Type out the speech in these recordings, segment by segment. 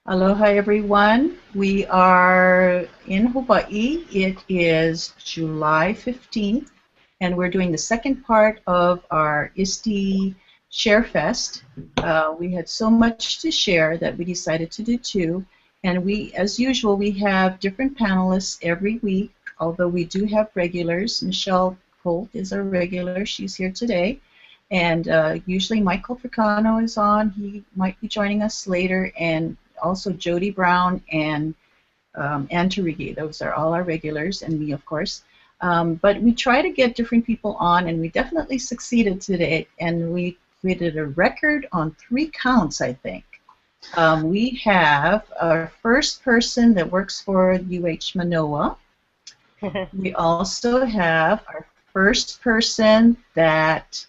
Aloha, everyone. We are in Hawaii. It is July 15th, and we're doing the second part of our ISTE Share Fest. We had so much to share that we decided to do two. And we, as usual, we have different panelists every week, although we do have regulars. Michelle Colte is our regular. She's here today. And usually Michael Fricano is on. He might be joining us later. And also Jody Brown and Ann Tarigi. Those are all our regulars, and me, of course. But we try to get different people on, and we definitely succeeded today. And we did a record on 3 counts, I think. We have our first person that works for UH Manoa. We also have our first person that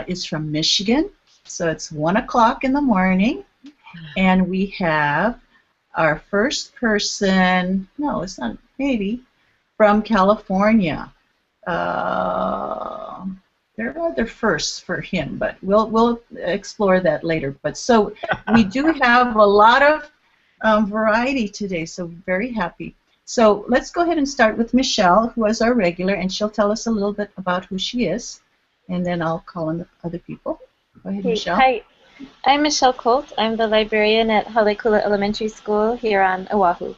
is from Michigan. So it's 1 o'clock in the morning. And we have our first person, no, it's not, maybe, from California. There are other firsts for him, but we'll explore that later. But so we do have a lot of variety today, so very happy. So let's go ahead and start with Michelle, who is our regular, and she'll tell us a little bit about who she is, and then I'll call in the other people. Go ahead, Michelle. Hi. I'm Michelle Colte. I'm the librarian at Halekula Elementary School here on Oahu.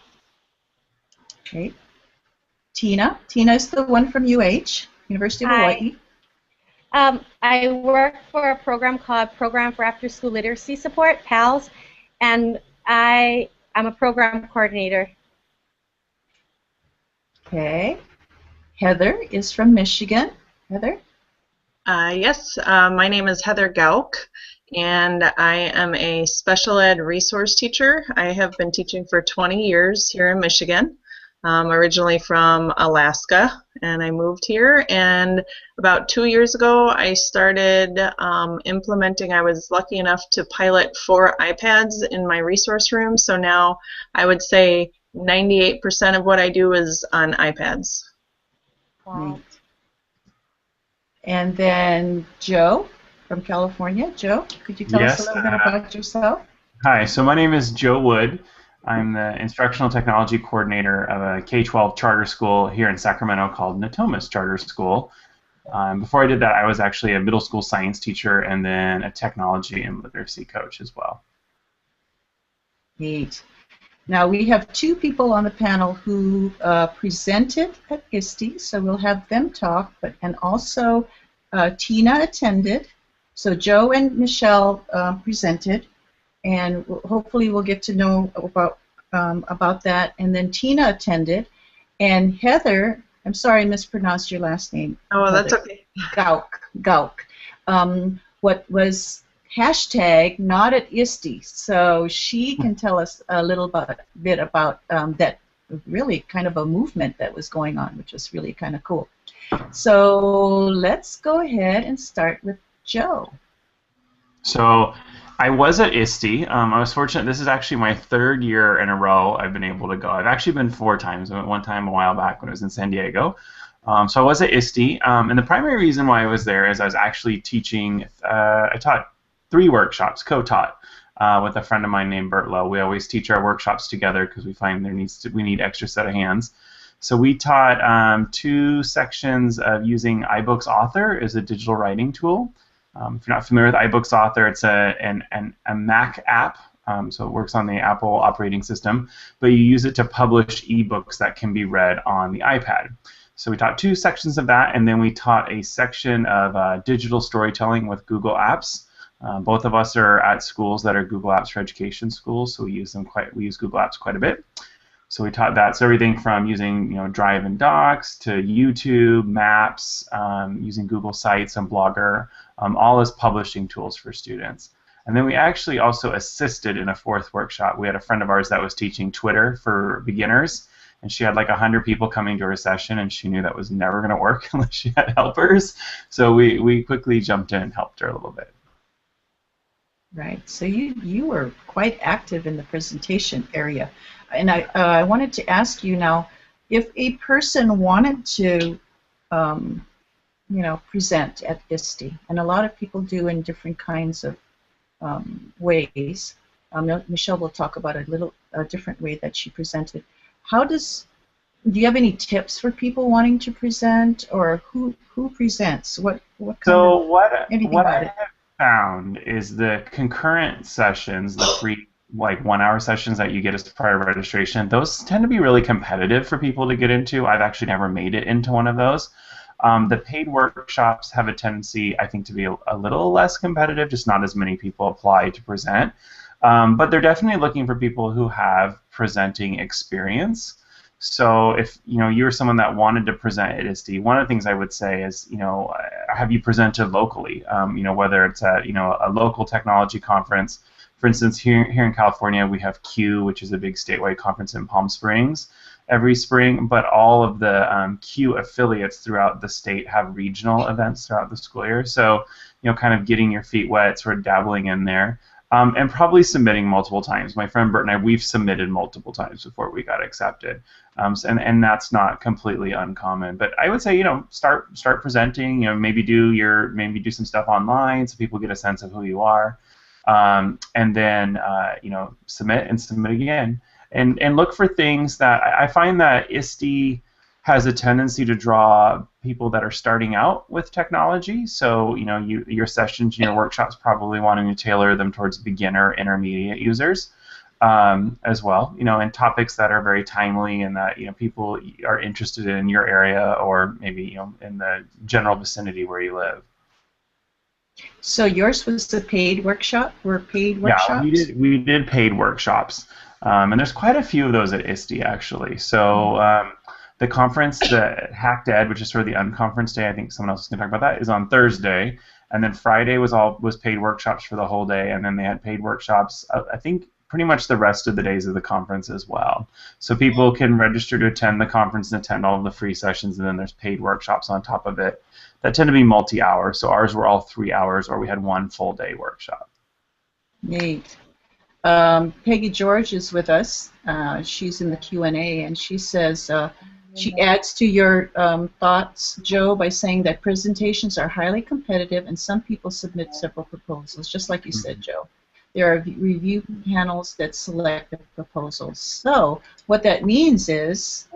Okay. Tina. Tina is the one from UH, University of Hawaii. I work for a program called Program for After School Literacy Support, PALS, and I'm a program coordinator. Okay. Heather is from Michigan. Heather? Yes, my name is Heather Gauck, and I am a special ed resource teacher. I have been teaching for 20 years here in Michigan. Originally from Alaska, and I moved here, and about 2 years ago I started implementing. I was lucky enough to pilot 4 iPads in my resource room, so now I would say 98% of what I do is on iPads. Wow. And then Joe from California. Joe, could you tell us a little bit about yourself? Hi, so my name is Joe Wood. I'm the Instructional Technology Coordinator of a K-12 charter school here in Sacramento called Natomas Charter School. Before I did that, I was actually a middle school science teacher and then a technology and literacy coach as well. Neat. Now we have 2 people on the panel who presented at ISTE, so we'll have them talk, and also Tina attended. So Joe and Michelle presented, and hopefully we'll get to know about that. And then Tina attended, and Heather, I'm sorry I mispronounced your last name. Oh, Heather. that's okay. Gauck. What was hashtag not at ISTE, so she can tell us a little bit about that really kind of a movement that was going on, which was really kind of cool. So let's go ahead and start with Joe. So I was at ISTE. I was fortunate. This is actually my 3rd year in a row I've been able to go. I've actually been 4 times. I went one time a while back when I was in San Diego. So I was at ISTE, and the primary reason why I was there is I was actually teaching. I taught 3 workshops, co-taught with a friend of mine named Bert Lo. We always teach our workshops together because we find we need extra set of hands. So we taught 2 sections of using iBooks Author as a digital writing tool. If you're not familiar with iBooks Author, it's a Mac app, so it works on the Apple operating system, but you use it to publish ebooks that can be read on the iPad. So we taught 2 sections of that, and then we taught a section of digital storytelling with Google Apps. Both of us are at schools that are Google Apps for Education schools, so we use Google Apps quite a bit. So we taught that. So everything from using Drive and Docs to YouTube, Maps, using Google Sites and Blogger, all as publishing tools for students. And then we actually also assisted in a 4th workshop. We had a friend of ours that was teaching Twitter for beginners, and she had like 100 people coming to her session, and she knew that was never going to work unless she had helpers. So we quickly jumped in and helped her a little bit. Right. So you were quite active in the presentation area, and I wanted to ask you now, if a person wanted to, present at ISTE, and a lot of people do in different kinds of ways. Michelle will talk about a different way that she presented. Do you have any tips for people wanting to present, or who presents? What kind So of what about I it? have found is the concurrent sessions, the free like 1 hour sessions that you get as part of registration, those tend to be really competitive for people to get into. I've actually never made it into one of those. The paid workshops have a tendency, I think, to be a little less competitive, just not as many people apply to present. But they're definitely looking for people who have presenting experience. So if you're someone that wanted to present at ISTE, one of the things I would say is, have you presented locally? Whether it's at a local technology conference. For instance, here in California, we have Q, which is a big statewide conference in Palm Springs every spring, but all of the Q affiliates throughout the state have regional events throughout the school year. So, kind of getting your feet wet, sort of dabbling in there, and probably submitting multiple times. My friend Bert and I, we've submitted multiple times before we got accepted, and that's not completely uncommon. But I would say, start presenting. Maybe do some stuff online so people get a sense of who you are. And then submit and submit again, and look for things that I find that ISTE has a tendency to draw people that are starting out with technology. So your sessions and your workshops probably wanting to tailor them towards beginner, intermediate users as well. And topics that are very timely and that people are interested in your area or maybe in the general vicinity where you live. So yours was the paid workshop? Yeah, we did paid workshops, and there's quite a few of those at ISTE actually. So the conference, the Hacked Ed, which is sort of the unconference day, I think someone else is going to talk about that, is on Thursday, and then Friday was paid workshops for the whole day, and then they had paid workshops, I think, pretty much the rest of the days of the conference as well. So people can register to attend the conference and attend all of the free sessions, and then there's paid workshops on top of it that tend to be multi-hour. So ours were all 3 hours, or we had one full-day workshop. Neat. Peggy George is with us. She's in the Q&A, and she says, she adds to your thoughts, Joe, by saying that presentations are highly competitive and some people submit several proposals, just like you said, Joe. There are review panels that select the proposals. So what that means is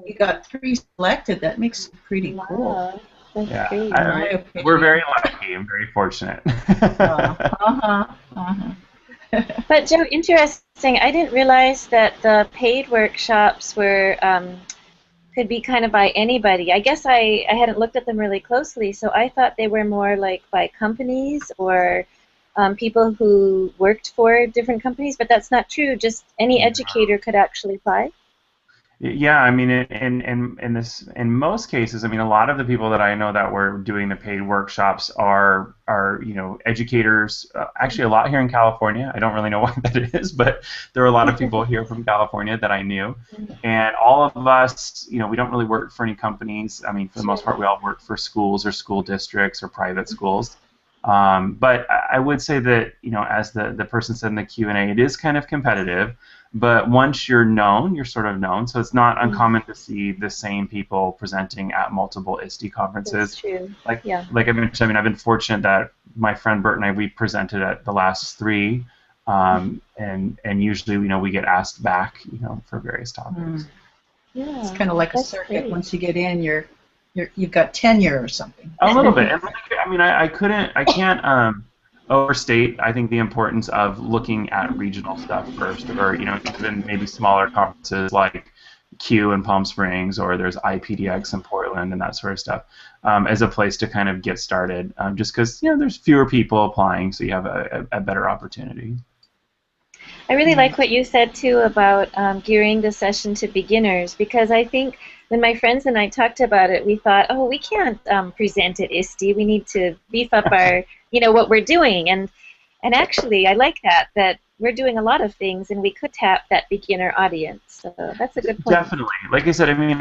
you got 3 selected. That makes it pretty cool. Yeah, we're very lucky and very fortunate. But Joe, interesting. I didn't realize that the paid workshops were could be kind of by anybody. I guess I hadn't looked at them really closely, so I thought they were more like by companies or people who worked for different companies, but that's not true. Just any educator could actually apply. Yeah, I mean, in most cases, I mean, a lot of the people that I know that were doing the paid workshops are educators. Actually, a lot here in California. I don't really know why that is, but there are a lot of people here from California that I knew, and all of us, we don't really work for any companies. I mean, for the most part, we all work for schools or school districts or private schools. But I would say that, as the person said in the Q&A, it is kind of competitive. But once you're known, you're sort of known. So it's not uncommon to see the same people presenting at multiple ISTE conferences. That's true. Like I mentioned, I mean, I've been fortunate that my friend Bert and I, we presented at the last 3, and usually, we get asked back, for various topics. Yeah, it's kind of like a circuit. Great. Once you get in, you've got tenure or something. A little bit. And I mean, I can't overstate, I think, the importance of looking at regional stuff first, or even maybe smaller conferences like Q in Palm Springs, or there's IPDX in Portland and that sort of stuff, as a place to kind of get started. Just because there's fewer people applying, so you have a better opportunity. I really like what you said too about gearing the session to beginners, because I think when my friends and I talked about it, we thought, oh, we can't present at ISTE. We need to beef up our, what we're doing. And actually, I like that we're doing a lot of things, and we could tap that beginner audience. So that's a good point. Definitely. Like I said, I mean,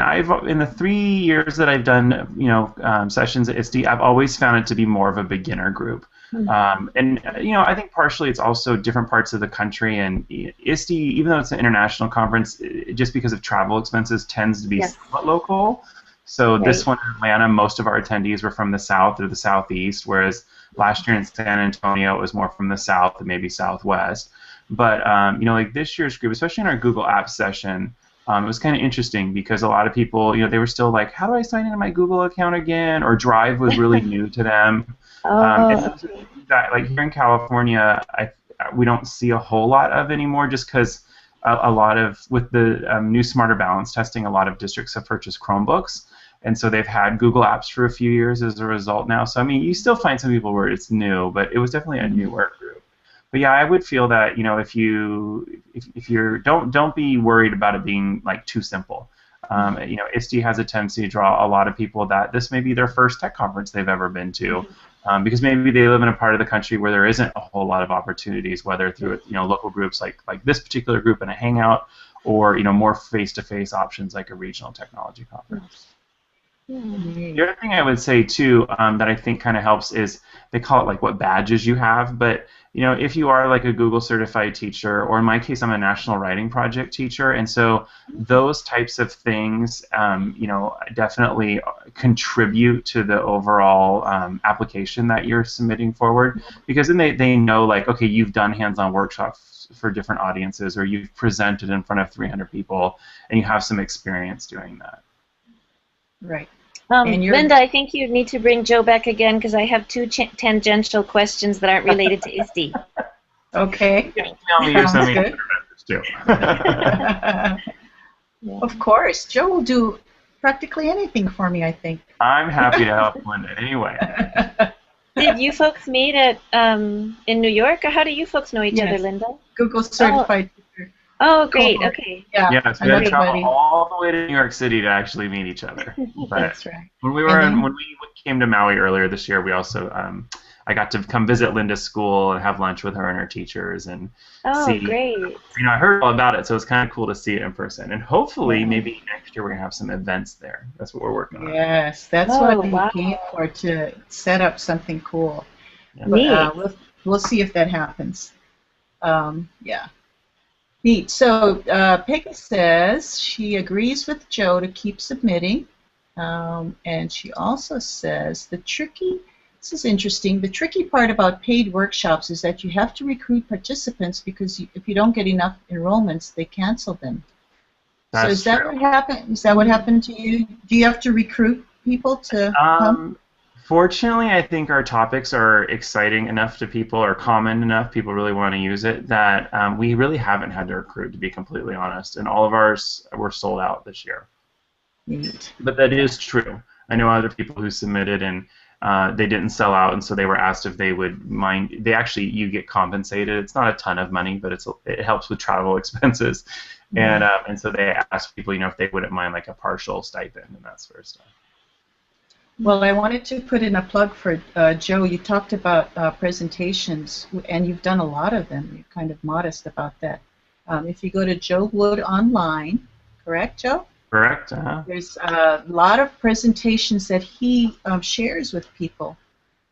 in the 3 years that I've done, sessions at ISTE, I've always found it to be more of a beginner group. And I think partially it's also different parts of the country, and ISTE, even though it's an international conference, just because of travel expenses, tends to be somewhat local. So this one in Atlanta, most of our attendees were from the South or the Southeast, whereas Last year in San Antonio, it was more from the south and maybe southwest. But you know, like this year's group, especially in our Google Apps session, it was kind of interesting because a lot of people, you know, they were still like, how do I sign into my Google account again? Or Drive was really new to them. Okay. That, like here in California, we don't see a whole lot of anymore, just because a lot of, with the new Smarter Balance testing, a lot of districts have purchased Chromebooks, and so they've had Google Apps for a few years as a result now. So I mean, you still find some people where it's new, but it was definitely a newer group. But yeah, I would feel that, you know, if you're don't be worried about it being like too simple. You know, ISTE has a tendency to draw a lot of people that this may be their first tech conference they've ever been to, because maybe they live in a part of the country where there isn't a whole lot of opportunities, whether through, you know, local groups like this particular group in a hangout, or, you know, more face-to-face options like a regional technology conference. The other thing I would say too, that I think kind of helps is they call it like what badges you have, but you know, if you are like a Google certified teacher, or in my case, I'm a National Writing Project teacher, and so those types of things, you know, definitely contribute to the overall application that you're submitting forward, because then they know, like, okay, you've done hands-on workshops for different audiences, or you've presented in front of 300 people, and you have some experience doing that. Right. Linda, I think you need to bring Joe back again, because I have two tangential questions that aren't related to ISTE. Okay. Sounds good. Too. Of course. Joe will do practically anything for me, I think. I'm happy to help Linda anyway. Did you folks meet at in New York, or how do you folks know each other, Linda? Google certified teacher. Oh, great. Okay. Yeah, so we had to travel all the way to New York City to actually meet each other. But that's right. When we came to Maui earlier this year, we also I got to come visit Linda's school and have lunch with her and her teachers and see. Great. You know, I heard all about it, so it's kind of cool to see it in person. And hopefully, maybe next year we're gonna have some events there. That's what we're working on. Yes, that's what we came for, to set up something cool. Yeah. But, we'll see if that happens. Yeah. Neat. So Peggy says she agrees with Joe to keep submitting, and she also says this is interesting, the tricky part about paid workshops is that you have to recruit participants, because if you don't get enough enrollments, they cancel them. That's so is that true. what happened? Is that what happened to you? Do you have to recruit people to come? Fortunately, I think our topics are exciting enough to people, or common enough, people really want to use it, that we really haven't had to recruit, to be completely honest. And all of ours were sold out this year. Neat. But that is true. I know other people who submitted and they didn't sell out, and so they were asked if they would mind. You get compensated. It's not a ton of money, but it helps with travel expenses. And so they asked people, you know, if they wouldn't mind like a partial stipend and that sort of stuff. Well, I wanted to put in a plug for Joe. You talked about presentations, and you've done a lot of them. You're kind of modest about that. If you go to Joe Wood online, correct, Joe? Correct. There's a lot of presentations that he shares with people.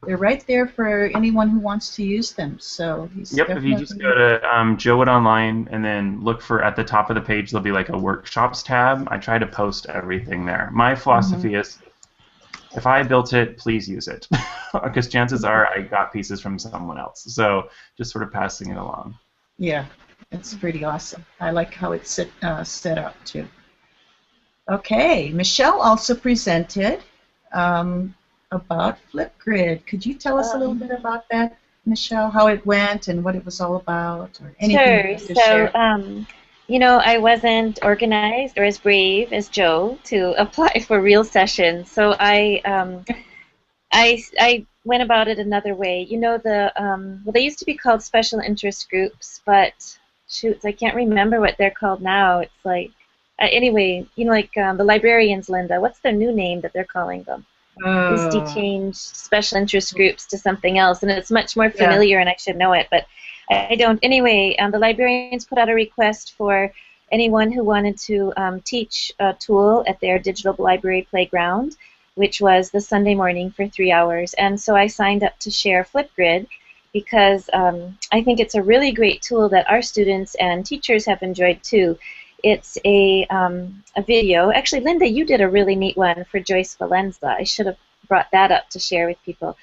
They're right there for anyone who wants to use them. So he's if you just go to Joe Wood online and then look for, at the top of the page, there'll be like a workshops tab. I try to post everything there. My philosophy is, if I built it, please use it, because chances are I got pieces from someone else. So just sort of passing it along. Yeah, it's pretty awesome. I like how it's set up too. Okay, Michelle also presented about FlipGrid. Could you tell us a little bit about that, Michelle? How it went and what it was all about, or anything Sure. to share? So, you know, I wasn't organized or as brave as Joe to apply for real sessions, so I went about it another way. You know, well, they used to be called special interest groups, but shoots, I can't remember what they're called now. It's like, anyway, you know, like the Librarians, Linda. What's their new name that they're calling them? ISTE changed special interest groups to something else, and it's much more familiar, and I should know it, but I don't. Anyway, the Librarians put out a request for anyone who wanted to teach a tool at their digital library playground, which was the Sunday morning for 3 hours. And so I signed up to share FlipGrid, because I think it's a really great tool that our students and teachers have enjoyed too. It's a video. Actually, Linda, you did a really neat one for Joyce Valenza. I should have brought that up to share with people.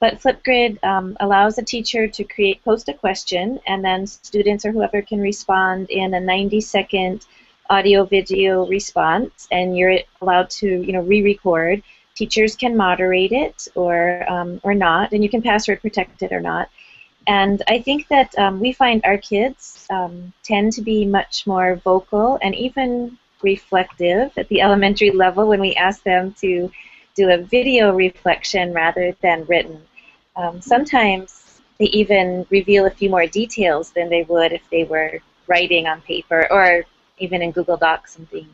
But FlipGrid allows a teacher to post a question, and then students or whoever can respond in a 90-second audio-video response, and you're allowed to, re-record. Teachers can moderate it or not, and you can password protect it or not. And I think that we find our kids tend to be much more vocal and even reflective at the elementary level when we ask them to do a video reflection rather than written. Sometimes they even reveal a few more details than they would if they were writing on paper or even in Google Docs and things.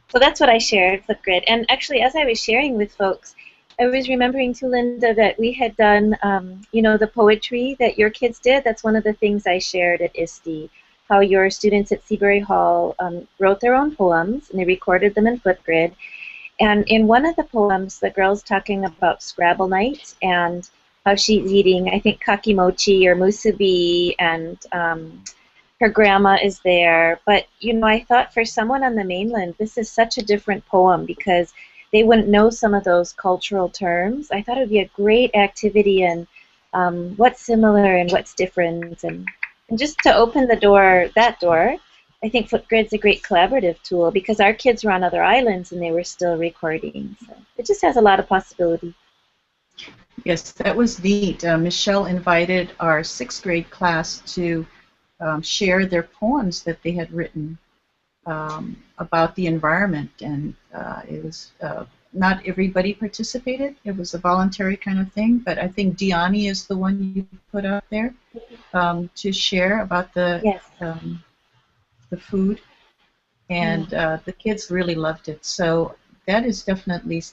So that's what I shared, FlipGrid. And actually, as I was sharing with folks, I was remembering too, Linda, that we had done, the poetry that your kids did. That's one of the things I shared at ISTE, how your students at Seabury Hall wrote their own poems, and they recorded them in FlipGrid. And in one of the poems, the girl's talking about Scrabble night and how she's eating, I think, kakimochi or musubi, and her grandma is there. But, I thought for someone on the mainland, this is such a different poem because they wouldn't know some of those cultural terms. I thought it would be a great activity in what's similar and what's different. And just to open that door, I think FlipGrid's a great collaborative tool because our kids were on other islands and they were still recording. So it just has a lot of possibility. Yes, that was neat. Michelle invited our 6th grade class to share their poems that they had written about the environment, and it was not everybody participated. It was a voluntary kind of thing, but I think Diani is the one you put out there to share about the food, and the kids really loved it. So that is definitely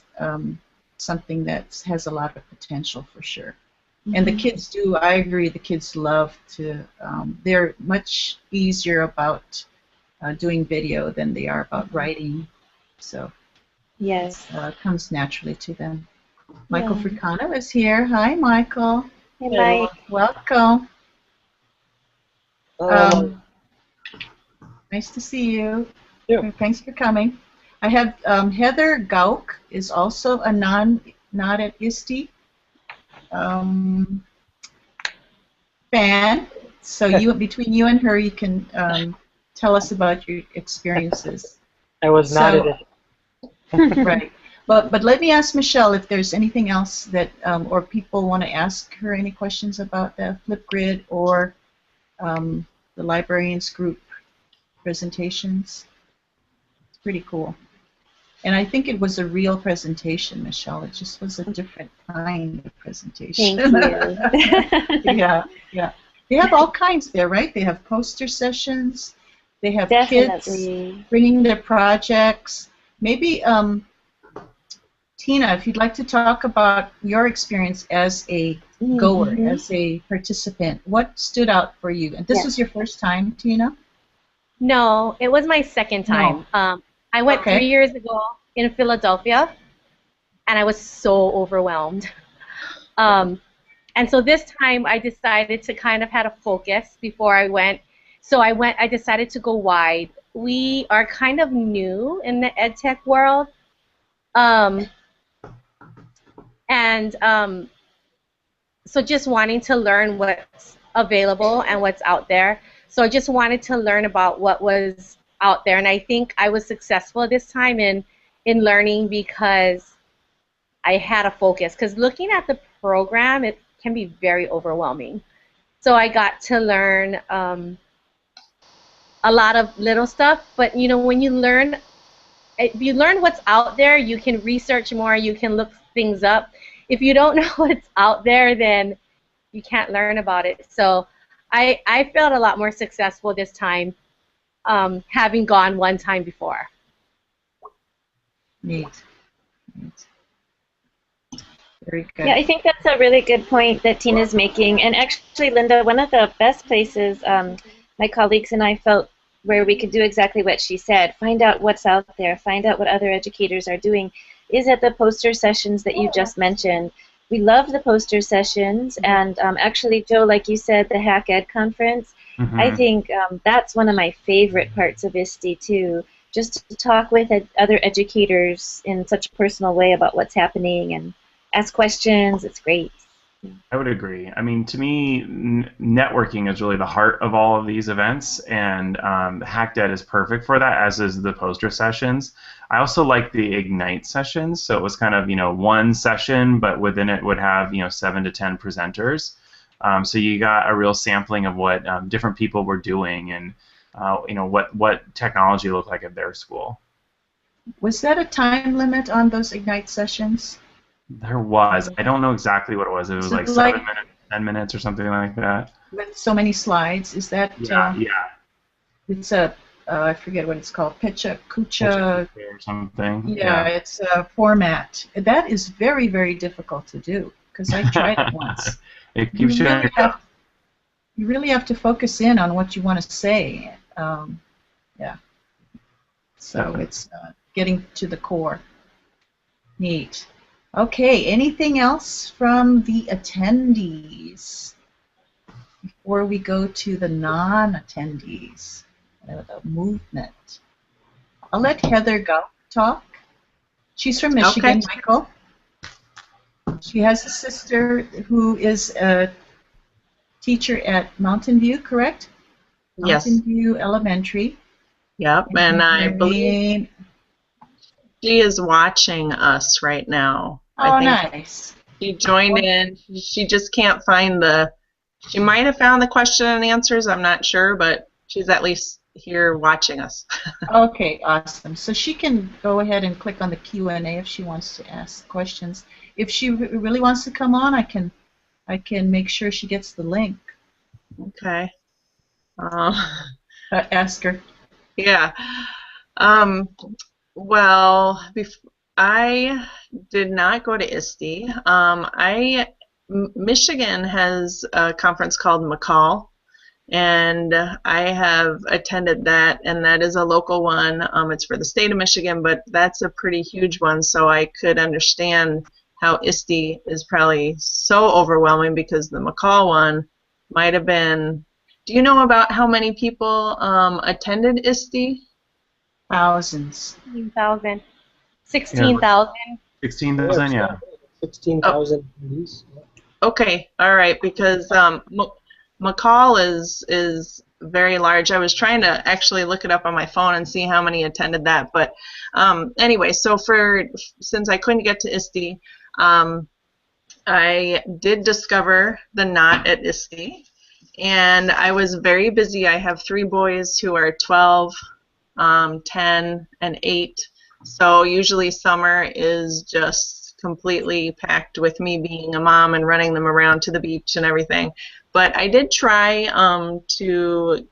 something that has a lot of potential for sure. And the kids do, I agree, the kids love to, they're much easier about doing video than they are about writing. So yes, it comes naturally to them. Michael Fricano is here. Hi, Michael. Hey, Mike. Welcome. Nice to see you. Yeah. Thanks for coming. I have Heather Gauck is also a not at ISTE fan. So between you and her, you can tell us about your experiences. I was not at it. Right. But let me ask Michelle if there's anything else that or people want to ask her any questions about the FlipGrid or the Librarians group presentations. It's pretty cool. And I think it was a real presentation, Michelle. It just was a different kind of presentation. Thank you. Yeah. They have all kinds there, right? They have poster sessions. They have kids bringing their projects. Maybe, Tina, if you'd like to talk about your experience as a goer, as a participant, what stood out for you? And this was your first time, Tina? No, it was my second time. No. I went 3 years ago in Philadelphia, and I was so overwhelmed. And so this time I decided to kind of have a focus before I went. So I decided to go wide. We are kind of new in the EdTech world. So just wanting to learn what's available and what's out there. So I just wanted to learn about what was out there, and I think I was successful this time in learning because I had a focus. Because looking at the program, it can be very overwhelming. So I got to learn a lot of little stuff, but when you learn what's out there, you can research more, you can look things up. If you don't know what's out there, then you can't learn about it. So I felt a lot more successful this time, having gone one time before. Neat. Very good. Yeah, I think that's a really good point that Tina's making. And actually, Linda, one of the best places my colleagues and I felt where we could do exactly what she said, find out what's out there, find out what other educators are doing, is at the poster sessions that you just mentioned. We love the poster sessions, and actually, Joe, like you said, the Hack Ed conference, I think that's one of my favorite parts of ISTE, too, just to talk with other educators in such a personal way about what's happening and ask questions. It's great. I would agree. I mean, to me, networking is really the heart of all of these events, and HackDead is perfect for that, as is the poster sessions. I also like the Ignite sessions, so it was kind of, one session, but within it would have, 7 to 10 presenters. So you got a real sampling of what different people were doing and, what technology looked like at their school. Was that a time limit on those Ignite sessions? There was. I don't know exactly what it was. It was like 7 minutes, 10 minutes or something like that. With so many slides, is that? Yeah. It's a, I forget what it's called, Kucha or something. Yeah, it's a format. That is very, very difficult to do because I tried it once. It keeps you really have to focus in on what you want to say. Yeah. So it's getting to the core. Neat. Okay, anything else from the attendees before we go to the non-attendees, the movement? I'll let Heather Gauck talk. She's from Michigan, okay. Michael. She has a sister who is a teacher at Mountain View, correct? Yes. Mountain View Elementary. Yep, and I believe she is watching us right now. Oh, I think nice. She joined in. She just can't find she might have found the question and answers, I'm not sure, but she's at least here watching us. Okay, awesome. So she can go ahead and click on the Q&A if she wants to ask questions. If she really wants to come on, I can make sure she gets the link. Okay. Ask her. Yeah. Well, I did not go to ISTE. Michigan has a conference called McCall, and I have attended that, and that is a local one. It's for the state of Michigan, but that's a pretty huge one, so I could understand how ISTE is probably so overwhelming because the McCall one might have been. Do you know about how many people attended ISTE? Thousands. 16,000. 16,000. 16,000, yeah. 16,000. Okay, all right, because McCall is very large. I was trying to actually look it up on my phone and see how many attended that, but anyway, so since I couldn't get to ISTE, I did discover the Not at ISTE, and I was very busy. I have 3 boys who are 12, 10, and 8. So usually summer is just completely packed with me being a mom and running them around to the beach and everything. But I did try to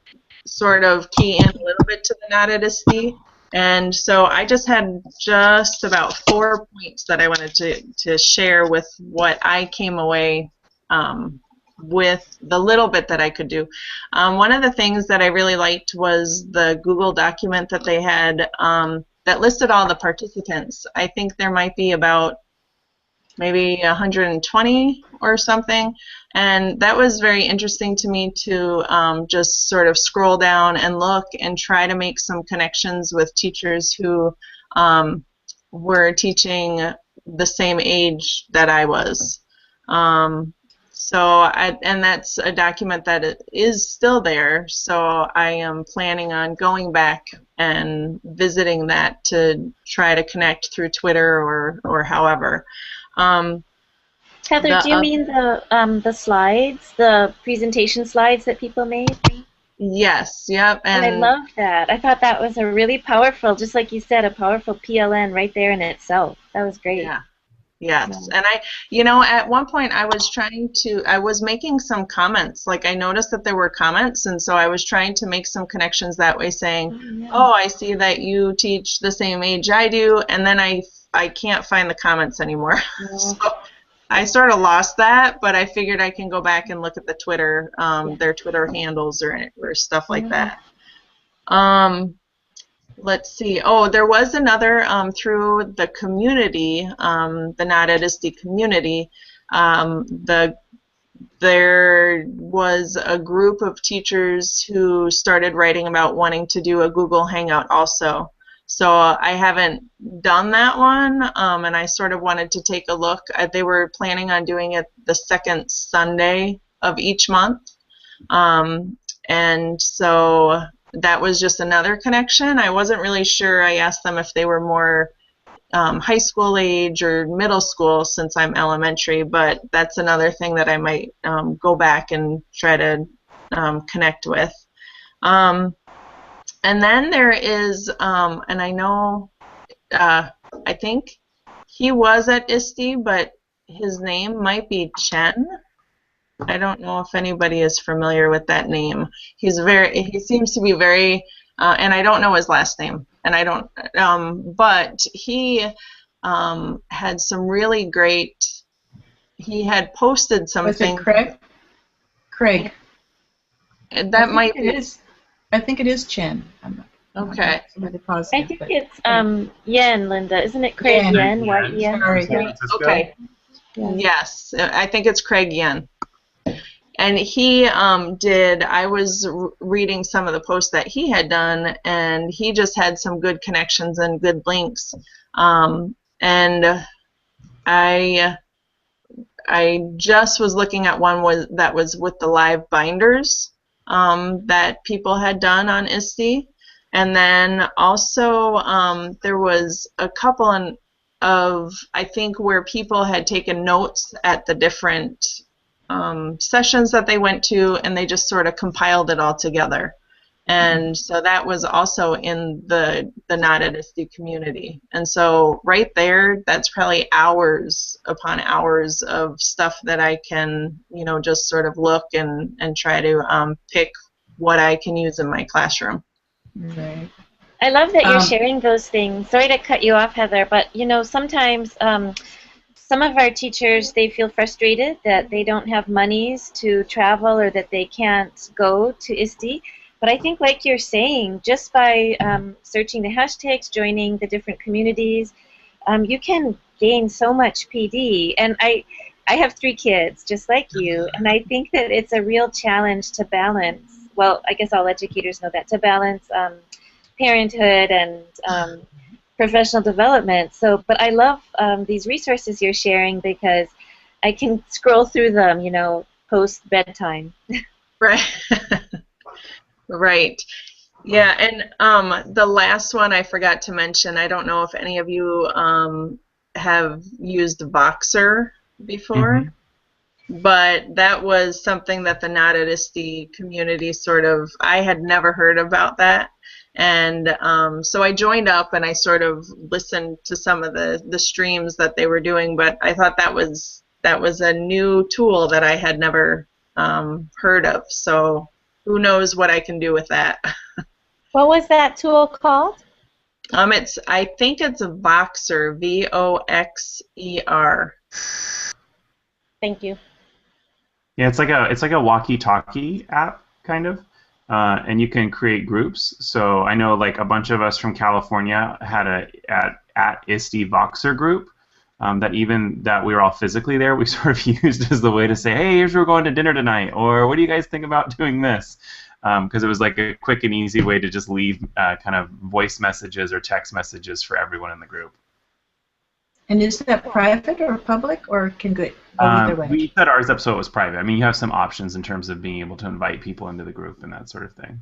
sort of key in a little bit to the NOTATISTE. And so I just had just about 4 points that I wanted to share with what I came away with the little bit that I could do. One of the things that I really liked was the Google document that they had that listed all the participants. I think there might be about maybe 120 or something, and that was very interesting to me to just sort of scroll down and look and try to make some connections with teachers who were teaching the same age that I was. And that's a document that is still there, so I am planning on going back and visiting that to try to connect through Twitter or however. Heather, do you mean the slides, the presentation slides that people made? Yes, yep. And I love that. I thought that was a really powerful, just like you said, a powerful PLN right there in itself. That was great. Yeah. Yes, and at one point I was making some comments, like I noticed that there were comments, and so I was trying to make some connections that way, saying, oh, I see that you teach the same age I do, and then I can't find the comments anymore. So I sort of lost that, but I figured I can go back and look at the Twitter, their Twitter handles or stuff like that. Let's see. Oh, there was another through the community, the NOTATISTE community. There was a group of teachers who started writing about wanting to do a Google Hangout also. So I haven't done that one, and I sort of wanted to take a look. They were planning on doing it the second Sunday of each month, and so that was just another connection. I wasn't really sure. I asked them if they were more high school age or middle school, since I'm elementary, but that's another thing that I might go back and try to connect with. And then there is, and I know, I think he was at ISTE, but his name might be Chen. I don't know if anybody is familiar with that name. He seems to be very, and I don't know his last name, and I don't, but he had some really great, he had posted something. Was it Craig? Craig. That might be. I think it is Chen. Okay. I think it's Yen, Linda. Isn't it Craig Yen? Y-E-N? Sorry. Okay. Yeah. Yes, I think it's Craig Yen. And he I was reading some of the posts that he had done, and he just had some good connections and good links. And I just was looking at one that was with the live binders that people had done on ISTE. And then also there was a couple of, I think, where people had taken notes at the different sessions that they went to, and they just sort of compiled it all together. And so that was also in the NOTATISTE community. And so right there, that's probably hours upon hours of stuff that I can, just sort of look and try to pick what I can use in my classroom. Right. I love that you're sharing those things. Sorry to cut you off, Heather, but sometimes some of our teachers, they feel frustrated that they don't have monies to travel or that they can't go to ISTE. But I think, like you're saying, just by searching the hashtags, joining the different communities, you can gain so much PD. And I have 3 kids, just like you, and I think that it's a real challenge to balance. Well, I guess all educators know that, to balance parenthood and professional development. So, but I love these resources you're sharing because I can scroll through them, post bedtime. Right. Right. Yeah, and the last one I forgot to mention, I don't know if any of you have used Voxer before, but that was something that the NOTATISTE community I had never heard about that. And so I joined up and I sort of listened to some of the streams that they were doing, but I thought that was a new tool that I had never heard of. So who knows what I can do with that. What was that tool called? I think it's a Voxer, V-O-X-E-R. Thank you. Yeah, it's like a walkie-talkie app, kind of. And you can create groups. So I know like a bunch of us from California had at ISTE Voxer group that we were all physically there. We sort of used as the way to say, hey, here's where we're going to dinner tonight, or what do you guys think about doing this? Because it was like a quick and easy way to just leave kind of voice messages or text messages for everyone in the group. And is that private or public, or can go either way? We set ours up so it was private. I mean, you have some options in terms of being able to invite people into the group and that sort of thing.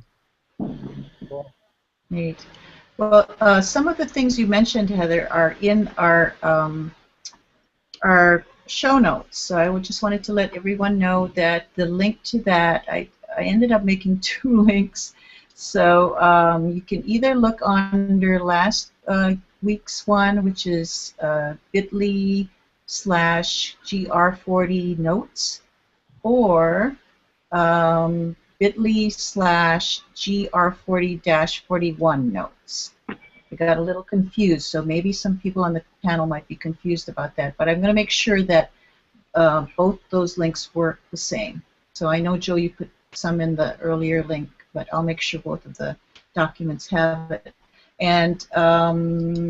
Neat. Well, some of the things you mentioned, Heather, are in our show notes. So I just wanted to let everyone know that the link to that, I ended up making 2 links. So you can either look under last week's one, which is bit.ly/gr40 notes, or bit.ly/gr40-41 notes. I got a little confused, so maybe some people on the panel might be confused about that, but I'm going to make sure that both those links work the same. So I know, Joe, you put some in the earlier link, but I'll make sure both of the documents have it. And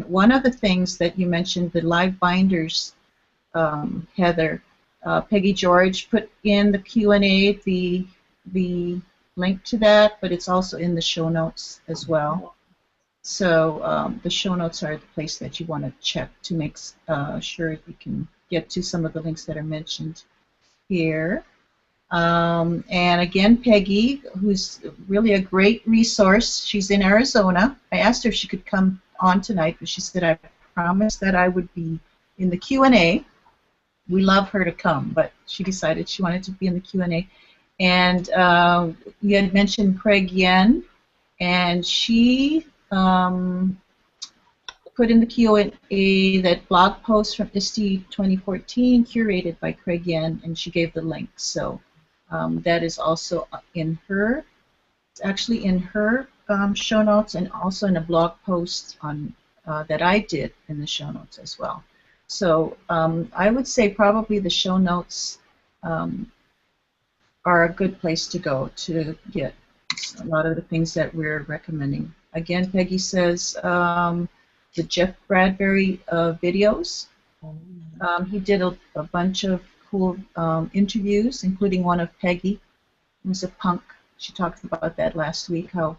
one of the things that you mentioned, the live binders, Heather, Peggy George put in the Q&A the link to that, but it's also in the show notes as well. So the show notes are the place that you want to check to make sure you can get to some of the links that are mentioned here. And again, Peggy, who's really a great resource, she's in Arizona. I asked her if she could come on tonight, but she said I promised that I would be in the Q&A. We love her to come, but she decided she wanted to be in the Q&A. And you had mentioned Craig Yen, and she put in the Q&A that blog post from ISTE 2014 curated by Craig Yen, and she gave the link. So that is also in her, it's actually in her show notes, and also in a blog post on that I did in the show notes as well. So I would say probably the show notes are a good place to go to get a lot of the things that we're recommending. Again, Peggy says the Jeff Bradbury videos. He did a bunch of cool interviews, including one of Peggy, who's a punk. She talked about that last week, how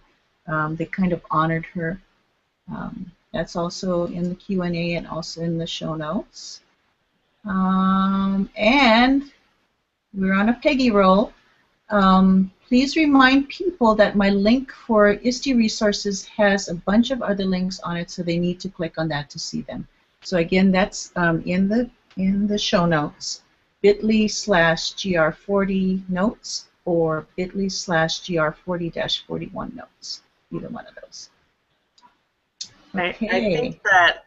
they kind of honored her. That's also in the Q&A and also in the show notes. And we're on a Peggy roll. Please remind people that my link for ISTE resources has a bunch of other links on it, so they need to click on that to see them. So again, that's in the show notes, bit.ly/gr40 notes or bit.ly/gr40-41 notes, either one of those. Okay. I think that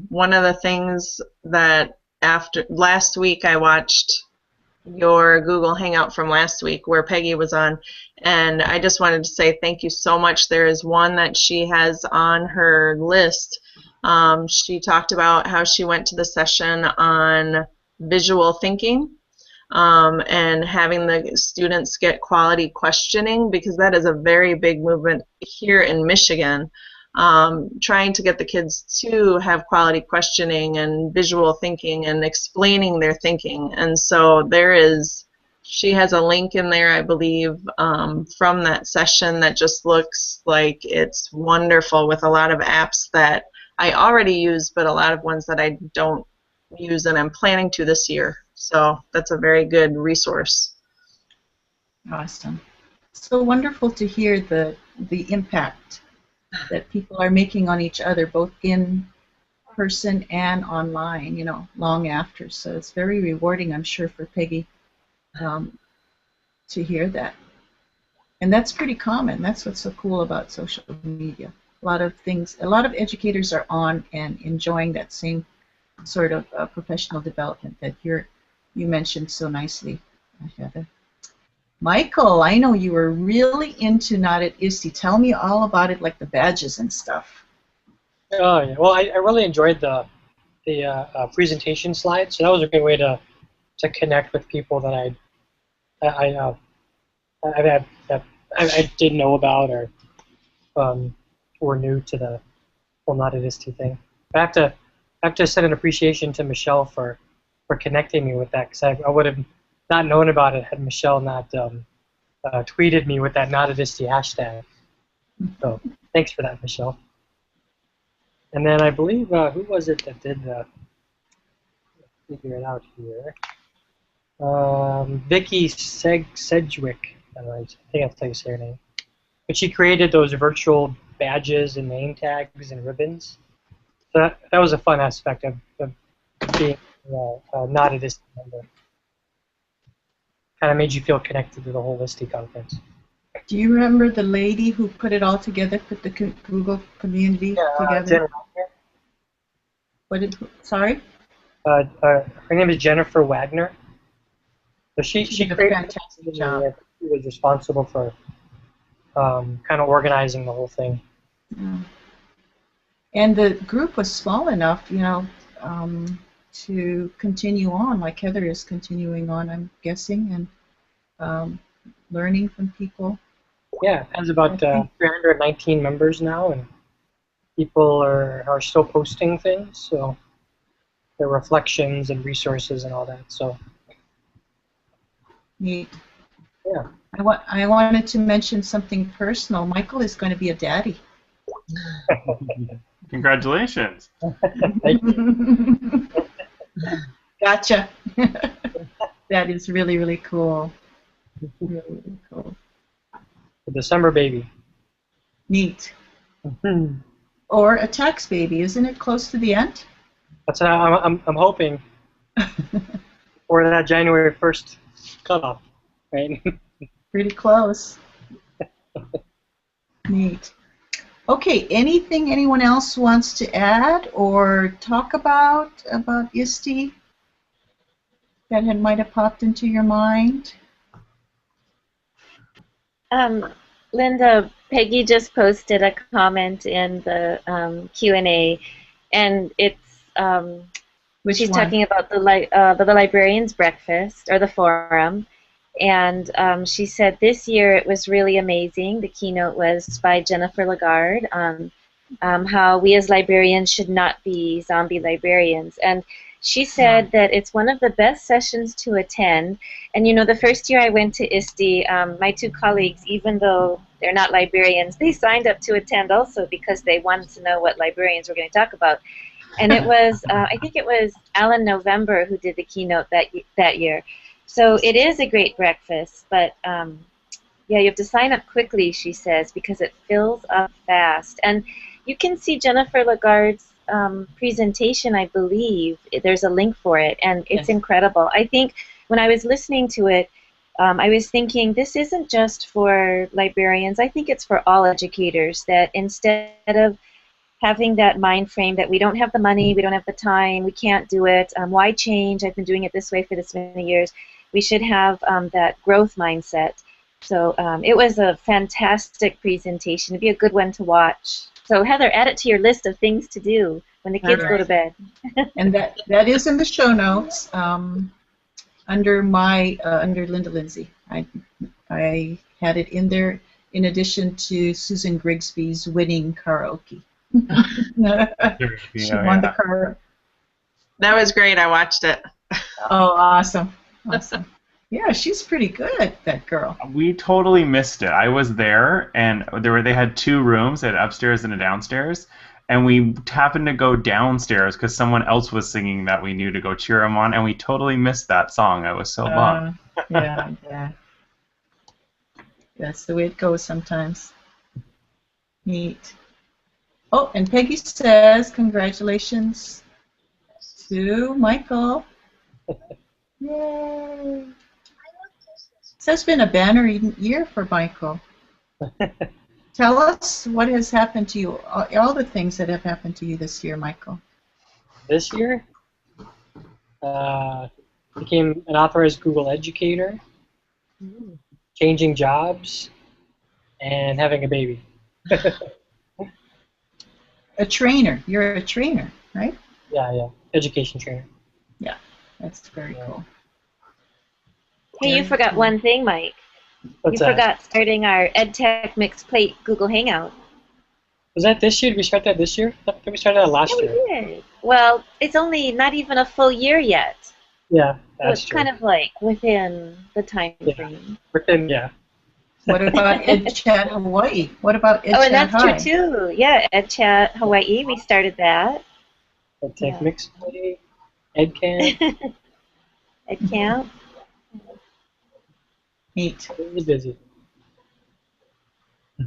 one of the things that after last week I watched your Google Hangout from last week where Peggy was on, and I just wanted to say thank you so much. There is one that she has on her list. She talked about how she went to the session on visual thinking and having the students get quality questioning, because that is a very big movement here in Michigan. Trying to get the kids to have quality questioning and visual thinking and explaining their thinking. And so she has a link in there, I believe, from that session that just looks like it's wonderful, with a lot of apps that I already use, but a lot of ones that I don't use and I'm planning to this year. So that's a very good resource. Awesome. So wonderful to hear the impact that people are making on each other, both in person and online, long after. So it's very rewarding, I'm sure, for Peggy to hear that. And that's pretty common. That's what's so cool about social media. A lot of educators are on and enjoying that same sort of professional development that you mentioned so nicely, Heather. Michael, I know you were really into NOTAtISTE. Tell me all about it, like the badges and stuff. Oh yeah, well, I really enjoyed the presentation slides. So that was a great way to connect with people that I didn't know about or were new to the whole NOTAtISTE thing. But I have to send an appreciation to Michelle for connecting me with that, because I would have not known about it had Michelle not tweeted me with that NOTAtISTE hashtag. So thanks for that, Michelle. And then I believe, who was it that did figure it out here? Vicky Sedgwick. I think that's how you say her name. But she created those virtual badges and name tags and ribbons. So that was a fun aspect of being a NOTAtISTE member. Kind of made you feel connected to the whole ISTE conference. Do you remember the lady who put it all together, put the Google community together? Sorry? Her name is Jennifer Wagner. So she did a created fantastic job. She was responsible for kind of organizing the whole thing. Yeah. And the group was small enough, to continue on, like Heather is continuing on, I'm guessing, and learning from people. Yeah, it has about 319 members now, and people are still posting things, so their reflections and resources and all that. So neat. Yeah. I wanted to mention something personal. Michael is going to be a daddy. Congratulations. Thank you. Gotcha. That is really, really cool. Really, really cool. The December baby. Neat. Or a tax baby, isn't it close to the end? That's what I'm hoping for that January 1st cutoff, right? Pretty close. Neat. Okay, anything anyone else wants to add or talk about ISTE that might have popped into your mind? Linda, Peggy just posted a comment in the Q&A, and it's she's talking about the librarian's breakfast or the forum, and she said this year it was really amazing. The keynote was by Jennifer LaGarde on how we as librarians should not be zombie librarians, and she said that it's one of the best sessions to attend. And you know, the first year I went to ISTE, my two colleagues, even though they're not librarians, they signed up to attend also because they wanted to know what librarians were going to talk about. And it was, I think it was Alan November who did the keynote that year. So it is a great breakfast, but yeah, you have to sign up quickly, she says, because it fills up fast. And you can see Jennifer LaGarde's presentation, I believe. There's a link for it, and it's incredible. I think when I was listening to it, I was thinking this isn't just for librarians. I think it's for all educators, that instead of having that mind frame that we don't have the money, we don't have the time, we can't do it, why change? I've been doing it this way for this many years. We should have that growth mindset. So it was a fantastic presentation. It'd be a good one to watch. So Heather, add it to your list of things to do when the kids go to bed. And that is in the show notes under Linda Lindsay. I had it in there in addition to Susan Grigsby's winning karaoke. She won the karaoke. That was great. I watched it. Oh, awesome. Awesome. Yeah, she's pretty good, that girl. We totally missed it. I was there, and they had two rooms, they had upstairs and a downstairs, and we happened to go downstairs because someone else was singing that we knew to go cheer them on, and we totally missed that song. I was so bummed. Yeah. That's the way it goes sometimes. Neat. Oh, and Peggy says, congratulations to Michael. Yay. So it's been a banner year for Michael. Tell us what has happened to you, all the things that have happened to you this year, Michael. This year, became an authorized Google educator, changing jobs, and having a baby. A trainer. You're a trainer, right? Yeah. Education trainer. Yeah, that's very cool. Hey, you forgot one thing, Mike. What's you that? forgot starting our EdTech Mixed Plate Google Hangout. Was that this year? Did we start that this year? I think we started that last year. We did. Well, it's only not even a full year yet. Yeah, so it's true. Kind of like within the time frame. Within, yeah. What about EdChat Hawaii? What about EdChat Oh, and that's High? true too. Yeah, EdChat Hawaii. We started that. EdTech Mixed Plate, EdCamp. EdCamp. Neat. Really busy.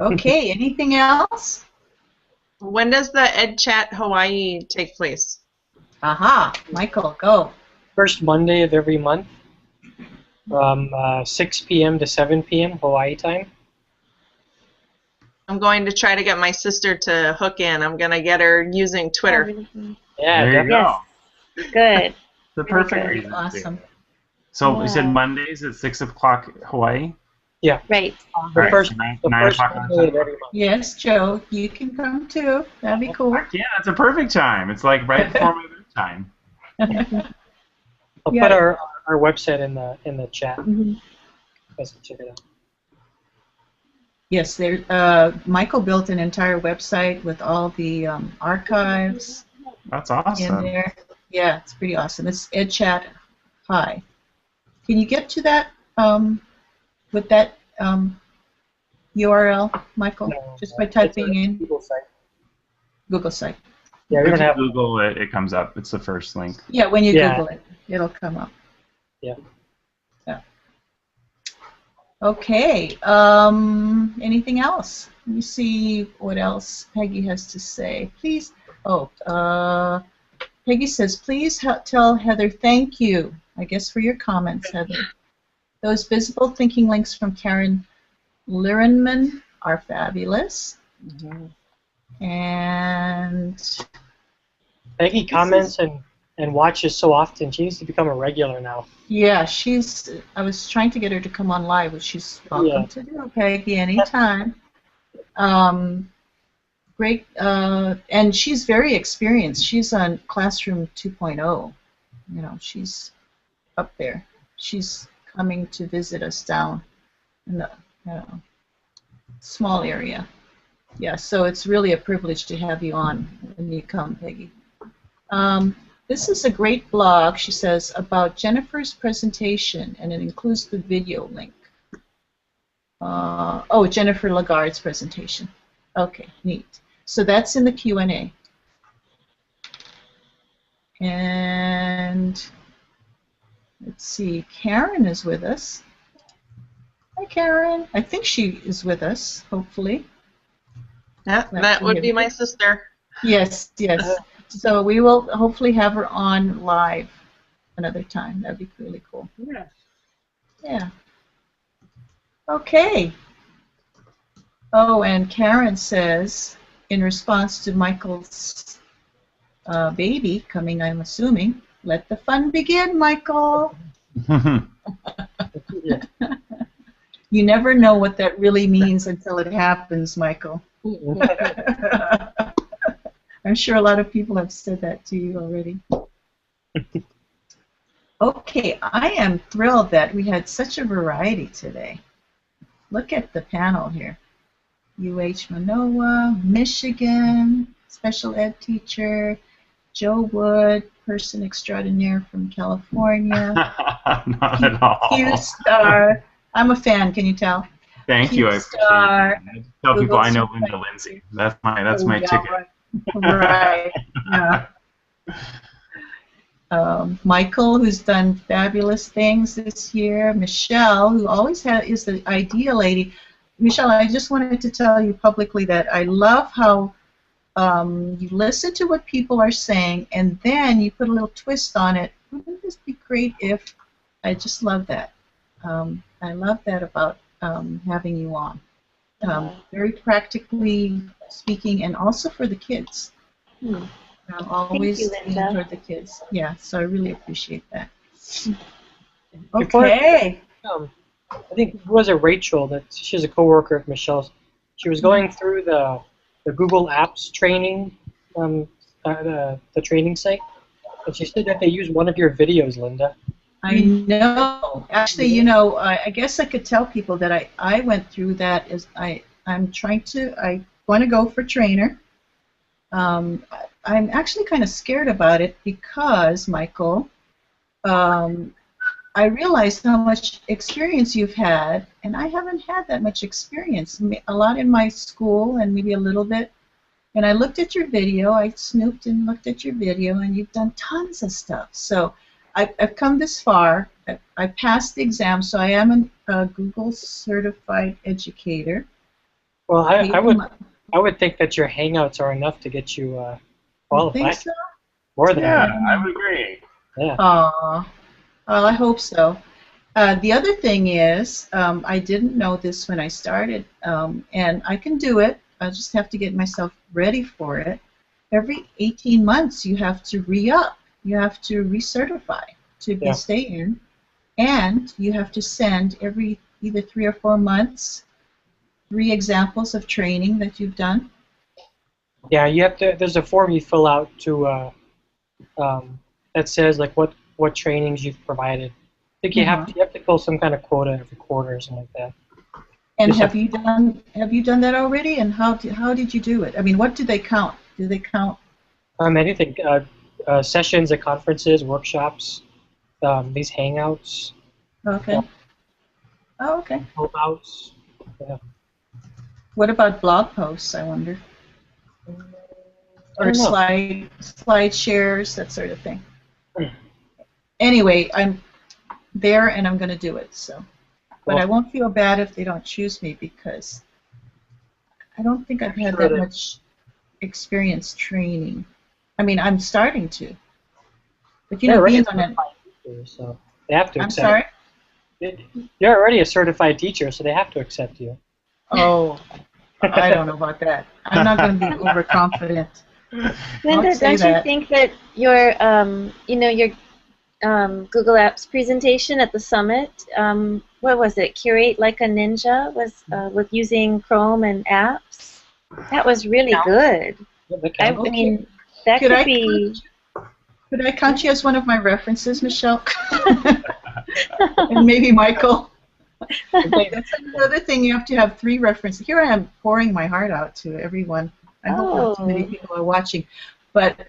Okay, anything else? When does the EdChat Hawaii take place? Aha, Michael, go. First Monday of every month from 6 p.m. to 7 p.m. Hawaii time. I'm going to try to get my sister to hook in. I'm going to get her using Twitter. Yeah, there you go. Yes. Good. The perfect reason. Awesome. So you said Mondays at 6 o'clock Hawaii? Yeah. Right. The Right, first, so nine the first o'clock Monday of every month. Yes, Joe, you can come too. That'd be cool. Yeah, that's a perfect time. It's like right before my bedtime. I'll put our website in the chat. Mm-hmm. You guys can check it out. Yes, Michael built an entire website with all the archives That's in awesome. there. Yeah, it's pretty awesome. It's EdChat High. Can you get to that with that URL, Michael? No, just by typing it's a in? Google site. Google site. Yeah, we If don't you have. Google it, it comes up. It's the first link. Yeah, when you Yeah. Google it, it'll come up. Yeah. Yeah. Okay. Anything else? Let me see what else Peggy has to say. Please. Oh, Peggy says, please tell Heather thank you, I guess, for your comments, Heather. Those visible thinking links from Karen Lirenman are fabulous. And Peggy comments and watches so often. She needs to become a regular now. yeah, I was trying to get her to come on live, which she's welcome to do, Peggy, anytime. Great, and she's very experienced. She's on Classroom 2.0. You know, she's up there. She's coming to visit us down in the small area. Yeah, so it's really a privilege to have you on when you come, Peggy. This is a great blog, she says, about Jennifer's presentation, and it includes the video link. Oh, Jennifer LaGarde's presentation. Okay, neat. So that's in the Q&A. And let's see, Karen is with us. Hi, Karen. I think she is with us, hopefully. Yeah, that would be my sister. Yes, yes. So we will hopefully have her on live another time. That'd be really cool. Yeah. Yeah. Okay. Oh, and Karen says, in response to Michael's baby coming, I'm assuming, let the fun begin, Michael. You never know what that really means until it happens, Michael. I'm sure a lot of people have said that to you already. Okay, I am thrilled that we had such a variety today. Look at the panel here. UH Manoa, Michigan, special ed teacher, Joe Wood, person extraordinaire from California. Not at all. Q-Star. I'm a fan, can you tell? Thank you, I appreciate it. I tell people I know Linda Lindsay. That's my ticket. Right. Yeah. Michael, who's done fabulous things this year. Michelle, who always is the idea lady. Michelle, I just wanted to tell you publicly that I love how you listen to what people are saying and then you put a little twist on it. Wouldn't this be great if? I just love that. I love that about having you on. Very practically speaking, and also for the kids. Always Linda. toward the kids. Yeah, so I really appreciate that. Before- Okay. I think it was Rachel that she's a coworker of Michelle's. She was going through the Google Apps training, the training site, and she said that they use one of your videos, Linda. I know. Actually, you know, I guess I could tell people that I went through that. I want to go for trainer. I'm actually kind of scared about it because, Michael, I realized how much experience you've had, and I haven't had that much experience. A lot in my school and maybe a little bit. And I looked at your video. I snooped and looked at your video, and you've done tons of stuff. So I've come this far. I passed the exam, so I am a Google certified educator. Well, I would think that your Hangouts are enough to get you qualified. You think so? More than Yeah, that. I would agree. Yeah. Well, I hope so. The other thing is, I didn't know this when I started, and I can do it. I just have to get myself ready for it. Every 18 months, you have to re-up. You have to recertify to stay in, and you have to send every either 3 or 4 months 3 examples of training that you've done. Yeah, you have to. There's a form you fill out to that says like what trainings you've provided. I think you have to fill some kind of quota every quarter or something like that. And have you done that already? And how did you do it? I mean, what do they count? Do they count? Anything. Sessions at conferences, workshops, these Hangouts. Okay. Yeah. Oh, okay. Holdouts. Yeah. What about blog posts, I wonder? or don't know. slide shares, that sort of thing. Anyway, I'm there and I'm going to do it. So, but I won't feel bad if they don't choose me because I don't think I've had that much experience training. I mean, I'm starting to. But you know, being on an teacher, so they have to I'm accept. sorry? You're already a certified teacher, so they have to accept you. Oh, I don't know about that. I'm not going to be overconfident. Linda, don't you think that your, your Google Apps presentation at the summit, what was it? Curate Like a Ninja was with using Chrome and apps. That was really good. I mean, that could be. Could I count you as one of my references, Michelle? And maybe Michael. That's another thing. You have to have 3 references. Here I am pouring my heart out to everyone. I hope not too many people are watching. But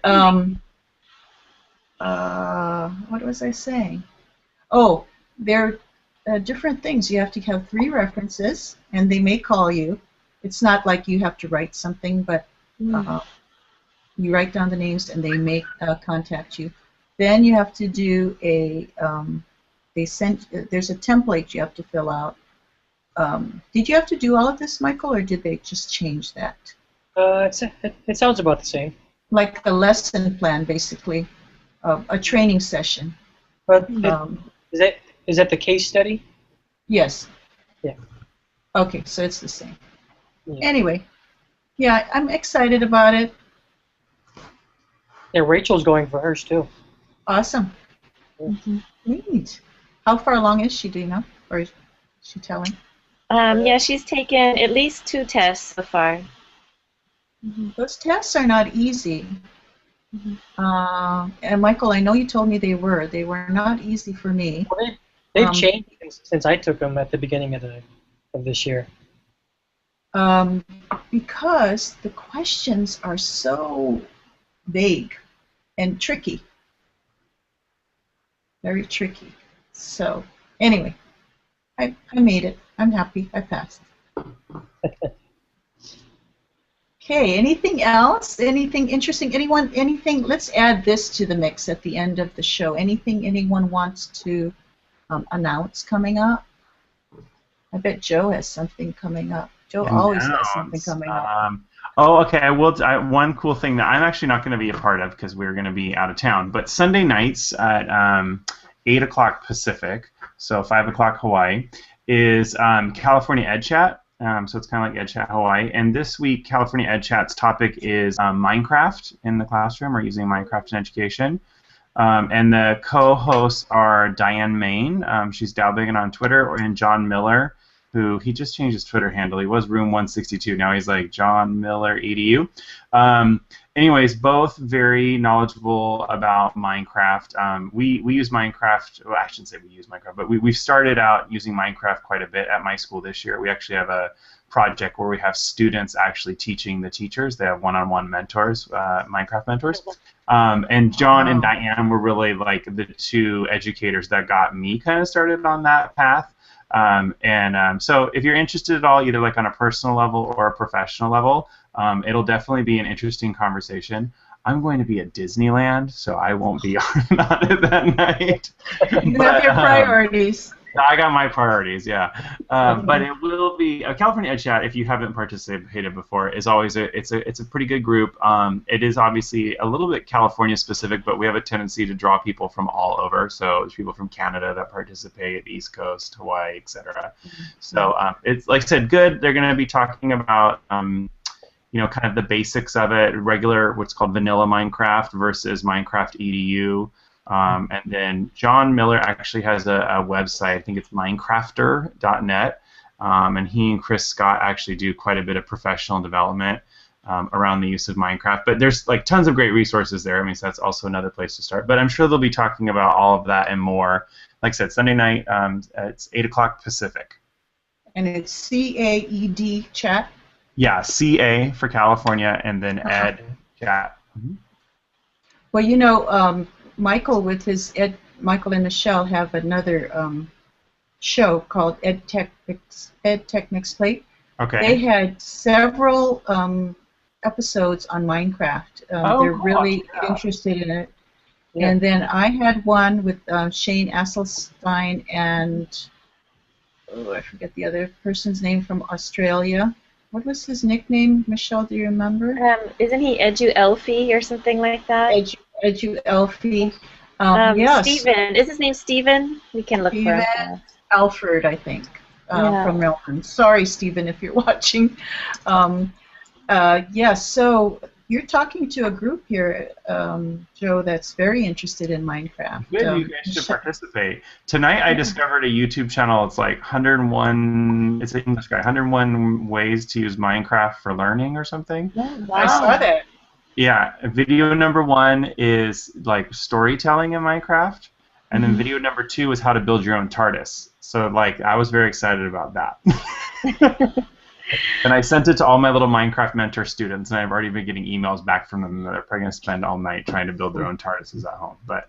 what was I saying? Oh, there are different things. You have to have 3 references, and they may call you. It's not like you have to write something, but you write down the names, and they may contact you. Then you have to do a there's a template you have to fill out. Did you have to do all of this, Michael, or did they just change that? It sounds about the same. Like a lesson plan, basically, a training session. But is that the case study? Yes. Yeah. Okay, so it's the same. Yeah. Anyway, yeah, I'm excited about it. Yeah, Rachel's going for hers too. Awesome. Neat. How far along is she, do you know? Or is she telling? Yeah, she's taken at least 2 tests so far. Those tests are not easy. And Michael, I know you told me they were. They were not easy for me. Well, they've changed since I took them at the beginning of this year. Because the questions are so vague and tricky. Very tricky. So, anyway, I made it. I'm happy. I passed. Okay, anything else? Anything interesting? Anything? Let's add this to the mix at the end of the show. Anything anyone wants to announce coming up? I bet Joe has something coming up. Joe always has something coming up. Oh, okay. I will. One cool thing that I'm actually not going to be a part of because we're going to be out of town. But Sunday nights at 8 o'clock Pacific, so 5 o'clock Hawaii, is California EdChat. So it's kind of like EdChat Hawaii. And this week, California EdChat's topic is Minecraft in the classroom, or using Minecraft in education. And the co-hosts are Diane Main. She's dalbigging on Twitter, and John Miller, who he just changed his Twitter handle. He was Room 162. Now he's like John Miller EDU. Anyways, both very knowledgeable about Minecraft. We use Minecraft. Well, I shouldn't say we use Minecraft, but we've started out using Minecraft quite a bit at my school this year. We actually have a project where we have students actually teaching the teachers. They have one-on-one mentors, Minecraft mentors. And John and Diane were really like the 2 educators that got me kind of started on that path. So if you're interested at all, either like on a personal level or a professional level, it'll definitely be an interesting conversation. I'm going to be at Disneyland, so I won't be on it that night. You have your priorities. I got my priorities, yeah. But it will be California EdChat. If you haven't participated before, is always it's a pretty good group. It is obviously a little bit California specific, but we have a tendency to draw people from all over. So there's people from Canada that participate, East Coast, Hawaii, etc. So it's like I said, good. They're going to be talking about kind of the basics of it, regular what's called vanilla Minecraft versus Minecraft EDU. And then John Miller actually has a website. I think it's minecrafter.net. And he and Chris Scott actually do quite a bit of professional development around the use of Minecraft. But there's like tons of great resources there. I mean, so that's also another place to start. But I'm sure they'll be talking about all of that and more. Like I said, Sunday night, it's 8 o'clock Pacific. And it's CAED chat? Yeah, CA for California, and then Ed chat. Well, Michael Michael and Michelle have another show called EdTech Mixed Plate. Okay. They had several episodes on Minecraft. Oh, They're cool. really Yeah. interested in it. Yeah. And then I had one with Shane Asselstein and, oh, I forget the other person's name from Australia. What was his nickname, Michelle? Do you remember? Isn't he Elfie or something like that? Edu Elfie. Yes. Stephen. Is his name Stephen? We can look for him. Stephen Alford, I think, Yeah. from Melbourne. Sorry, Stephen, if you're watching. Yes, so you're talking to a group here, Joe, that's very interested in Minecraft. Good, you guys should participate. Tonight I discovered a YouTube channel. It's like 101. It's an English guy. 101 ways to use Minecraft for learning or something. Oh, wow. I saw that. Yeah, video number 1 is like storytelling in Minecraft, and then video number 2 is how to build your own TARDIS. So like I was very excited about that. And I sent it to all my little Minecraft mentor students, and I've already been getting emails back from them that they're probably going to spend all night trying to build their own TARDISes at home. But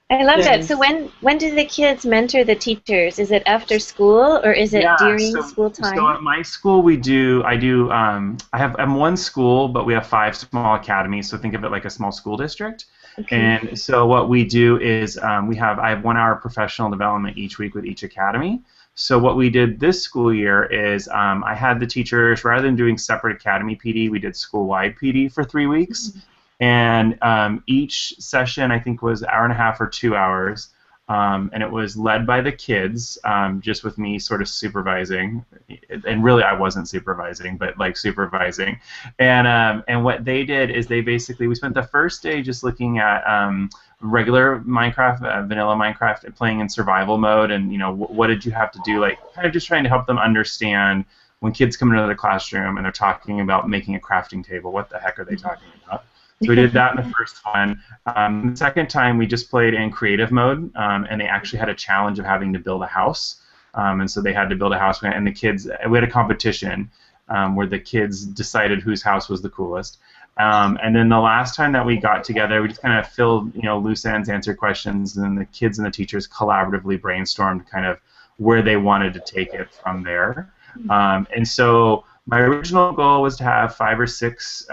I love that. So when do the kids mentor the teachers? Is it after school or is it during school time? So at my school I'm one school, but we have 5 small academies. So think of it like a small school district. Okay. And so what we do is I have 1 hour professional development each week with each academy. So what we did this school year is I had the teachers, rather than doing separate academy PD, we did school-wide PD for 3 weeks. And each session, I think, was 1.5 hours or 2 hours. And it was led by the kids, just with me sort of supervising. And really, I wasn't supervising, but like supervising. And what they did is we spent the first day just looking at regular Minecraft, vanilla Minecraft, and playing in survival mode, and what did you have to do, like kind of just trying to help them understand when kids come into the classroom and they're talking about making a crafting table, what the heck are they talking about? So we did that in the first one. The second time we just played in creative mode, and they actually had a challenge of having to build a house, and so they had to build a house, and the kids, we had a competition where the kids decided whose house was the coolest. And then the last time that we got together, we just kind of filled, loose ends, answered questions, and then the kids and the teachers collaboratively brainstormed kind of where they wanted to take it from there. And so my original goal was to have 5 or 6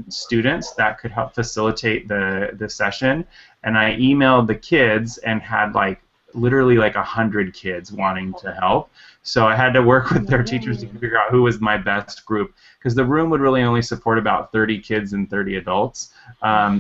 students that could help facilitate the session, and I emailed the kids and had literally 100 kids wanting to help. So I had to work with their teachers to figure out who was my best group, because the room would really only support about 30 kids and 30 adults.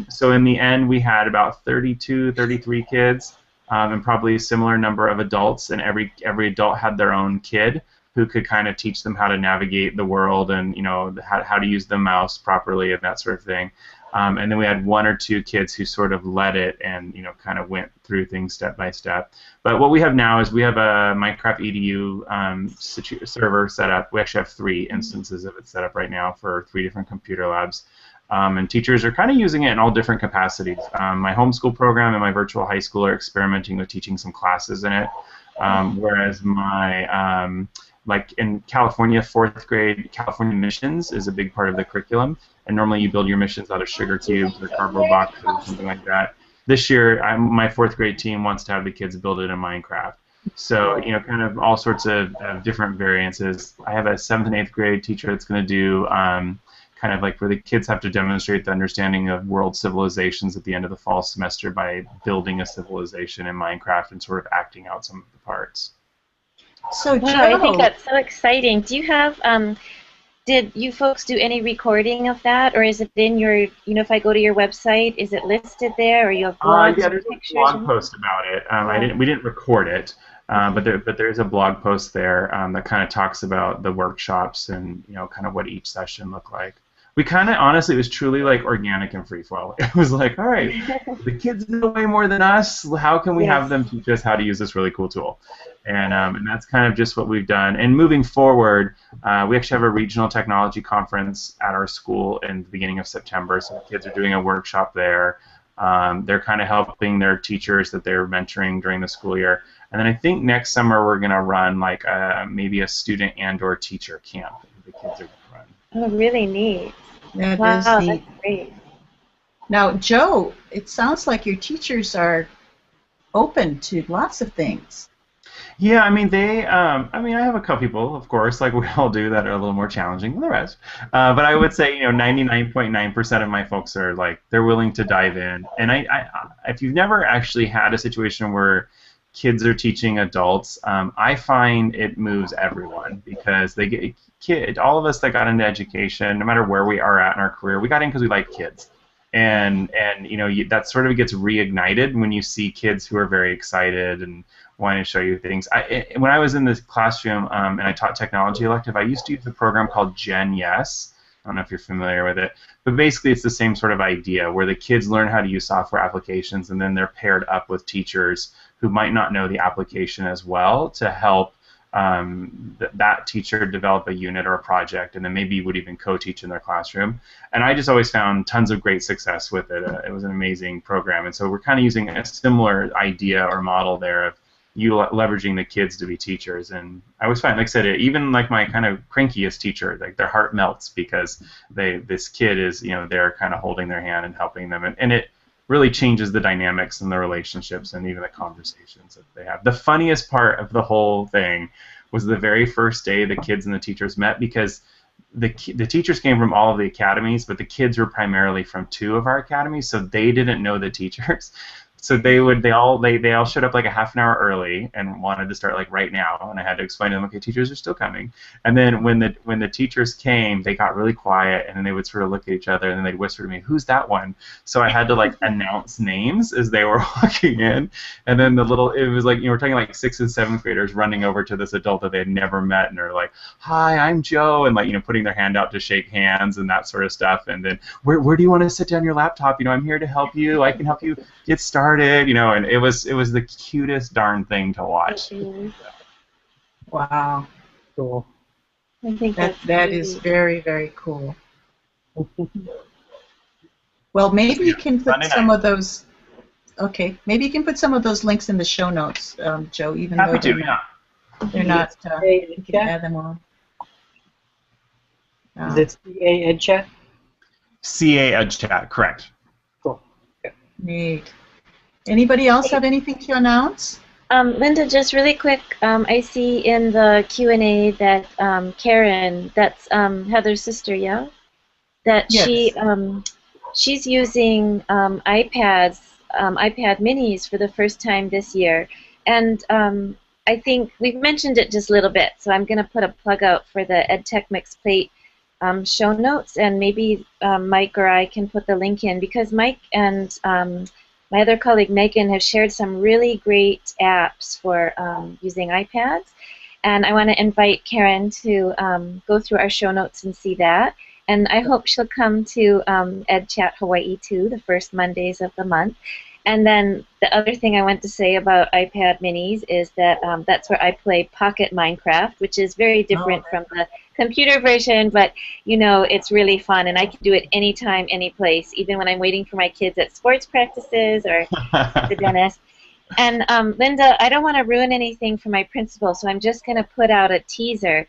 So in the end, we had about 32, 33 kids, and probably a similar number of adults, and every adult had their own kid who could kind of teach them how to navigate the world and how to use the mouse properly and that sort of thing. And then we had 1 or 2 kids who sort of led it and kind of went through things step by step. But what we have now is we have a Minecraft EDU server set up. We actually have 3 instances of it set up right now for 3 different computer labs. And teachers are kind of using it in all different capacities. My homeschool program and my virtual high school are experimenting with teaching some classes in it, whereas my like in California, 4th grade, California missions is a big part of the curriculum, and normally you build your missions out of sugar cubes or cardboard boxes or something like that. This year, my 4th grade team wants to have the kids build it in Minecraft. So, kind of all sorts of different variances. I have a 7th and 8th grade teacher that's going to do kind of like where the kids have to demonstrate the understanding of world civilizations at the end of the fall semester by building a civilization in Minecraft and sort of acting out some of the parts. So, wow, Joe, I think that's so exciting. Do you have, did you folks do any recording of that, or is it in your, if I go to your website, is it listed there, or you have blogs yeah, or there's pictures? a blog post about it. We didn't record it, but there is a blog post there that kind of talks about the workshops and kind of what each session looked like. We kind of, honestly, it was truly like organic and free flow. It was like, all right, the kids know way more than us. How can we have them teach us how to use this really cool tool? And that's kind of just what we've done. And moving forward, we actually have a regional technology conference at our school in the beginning of September. So the kids are doing a workshop there. They're kind of helping their teachers that they're mentoring during the school year. And then I think next summer we're going to run like maybe a student and/or teacher camp that the kids are going to run. Oh, really neat. That wow, is neat. That's great. Now, Joe, it sounds like your teachers are open to lots of things. Yeah, I mean I have a couple people, of course, like we all do, that are a little more challenging than the rest. But I would say, 99.9% of my folks are like they're willing to dive in. And if you've never actually had a situation where kids are teaching adults, I find it moves everyone because they get all of us that got into education, no matter where we are at in our career, we got in because we like kids. And that sort of gets reignited when you see kids who are very excited and wanting to show you things. When I was in this classroom and I taught technology elective, I used to use a program called Gen Yes. I don't know if you're familiar with it, but basically it's the same sort of idea where the kids learn how to use software applications and then they're paired up with teachers who might not know the application as well to help that teacher develop a unit or a project, and then maybe would even co-teach in their classroom. And I just always found tons of great success with it. It was an amazing program, and so we're kind of using a similar idea or model there of you leveraging the kids to be teachers. And I always find, like I said, even like my kind of crankiest teacher, like their heart melts because this kid is, they're kind of holding their hand and helping them, and it really changes the dynamics and the relationships and even the conversations that they have. The funniest part of the whole thing was the very first day the kids and the teachers met, because the teachers came from all of the academies, but the kids were primarily from 2 of our academies, so they didn't know the teachers. So they all showed up like a half an hour early and wanted to start like right now, and I had to explain to them, okay, teachers are still coming. And then when the teachers came, they got really quiet, and then they would sort of look at each other, and then they'd whisper to me, "Who's that one?" So I had to like announce names as they were walking in, and then it was like we're talking like 6th and 7th graders running over to this adult that they had never met, and they're like, "Hi, I'm Joe," and like putting their hand out to shake hands and that sort of stuff. And then where do you want to sit down your laptop? I'm here to help you. I can help you get started. And it was the cutest darn thing to watch. Wow. Cool. I think that is very, very cool. Well, maybe you can put some of those. Okay, maybe you can put some of those links in the show notes, Joe. Even though they're not. You can add them on. Is it CA EdChat? CA EdChat, correct. Cool. Okay. Neat. Anybody else have anything to announce? Linda, just really quick, I see in the Q&A that Karen, that's Heather's sister, yeah? That yes. She's using iPad minis for the first time this year. And I think we've mentioned it just a little bit, so I'm going to put a plug out for the EdTech Mixed Plate show notes, and maybe Mike or I can put the link in, because Mike and my other colleague Megan have shared some really great apps for using iPads, and I want to invite Karen to go through our show notes and see that. And I hope she'll come to EdChat Hawaii too, the first Mondays of the month. And then the other thing I want to say about iPad minis is that that's where I play Pocket Minecraft, which is very different from the computer version, but it's really fun, and I can do it anytime, any place, even when I'm waiting for my kids at sports practices or the dentist. And Linda, I don't want to ruin anything for my principal, so I'm just going to put out a teaser